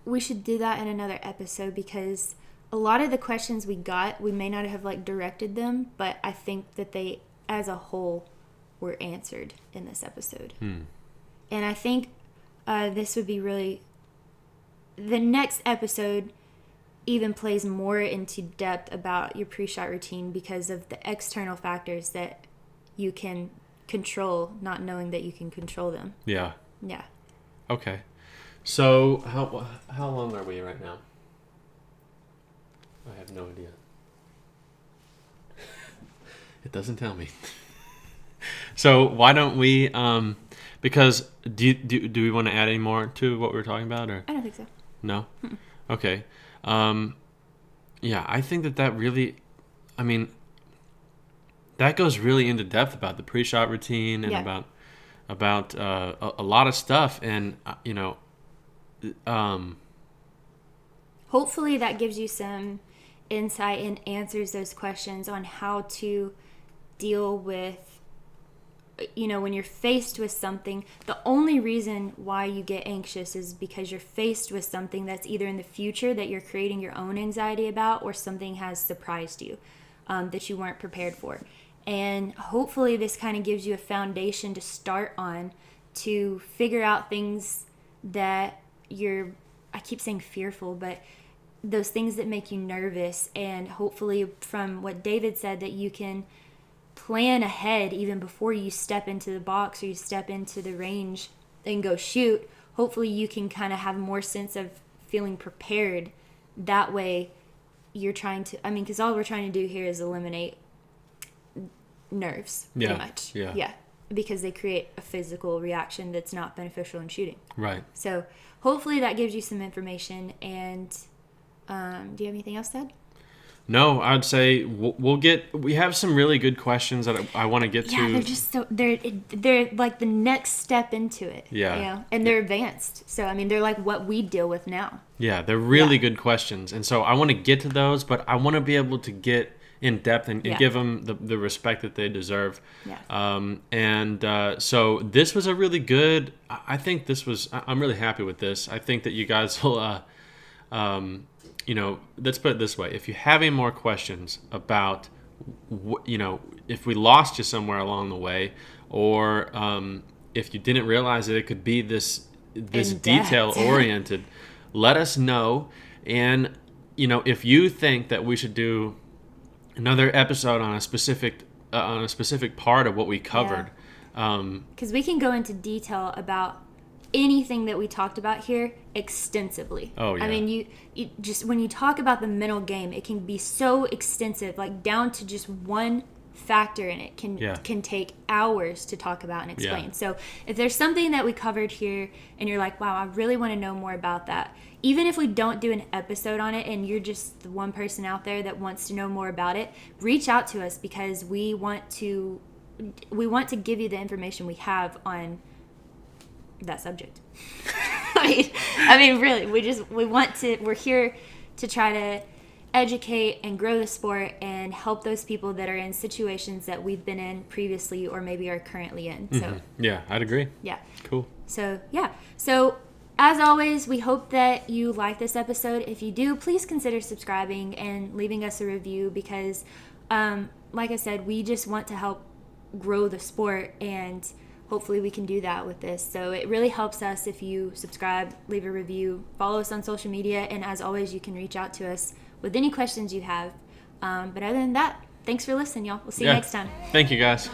we should do that in another episode because a lot of the questions we got, we may not have directed them, but I think that they, as a whole, were answered in this episode. And I think this would be really... The next episode even plays more into depth about your pre-shot routine because of the external factors that you can control, not knowing that you can control them. Yeah. Yeah. Okay. So how long are we right now? I have no idea. It doesn't tell me. So why don't we? Because do we want to add any more to what we were talking about, or? I don't think so. No. Okay. Yeah, I think that really, I mean, that goes really into depth about the pre-shot routine and about a lot of stuff, and hopefully that gives you some insight and answers those questions on how to deal with, when you're faced with something. The only reason why you get anxious is because you're faced with something that's either in the future that you're creating your own anxiety about, or something has surprised you that you weren't prepared for. And hopefully this kind of gives you a foundation to start on to figure out things that I keep saying fearful, but those things that make you nervous. And hopefully from what David said, that you can plan ahead even before you step into the box or you step into the range and go shoot. Hopefully you can kind of have more sense of feeling prepared. That way you're trying to, because all we're trying to do here is eliminate nerves, pretty much. Yeah. Because they create a physical reaction that's not beneficial in shooting. Right. So hopefully that gives you some information. And do you have anything else to No, I'd say we have some really good questions that I want to get to. Yeah, they're just they're like the next step into it. Yeah. You know? And they're advanced. So, I mean, they're like what we deal with now. Yeah, they're really good questions. And so I want to get to those, but I want to be able to get in depth and give them the respect that they deserve. Yeah. So this was a really good, I think this was, I'm really happy with this. I think that you guys will, let's put it this way. If you have any more questions about, if we lost you somewhere along the way, or if you didn't realize that it could be this detail-oriented, let us know. And, if you think that we should do another episode on a specific part of what we covered. Because we can go into detail about anything that we talked about here extensively. Oh, yeah. I mean, you just, when you talk about the mental game, it can be so extensive, like down to just one factor in it can take hours to talk about and explain. Yeah. So if there's something that we covered here and you're like, wow, I really want to know more about that, even if we don't do an episode on it and you're just the one person out there that wants to know more about it, reach out to us, because we want to give you the information we have on that subject. I mean, really, we're here to try to educate and grow the sport and help those people that are in situations that we've been in previously or maybe are currently in. So yeah, I'd agree. Yeah. Cool. So as always, we hope that you like this episode. If you do, please consider subscribing and leaving us a review, because like I said, we just want to help grow the sport, and hopefully we can do that with this. So it really helps us if you subscribe, leave a review, follow us on social media, and as always, you can reach out to us with any questions you have. But other than that, thanks for listening, y'all. We'll see you next time. Thank you, guys.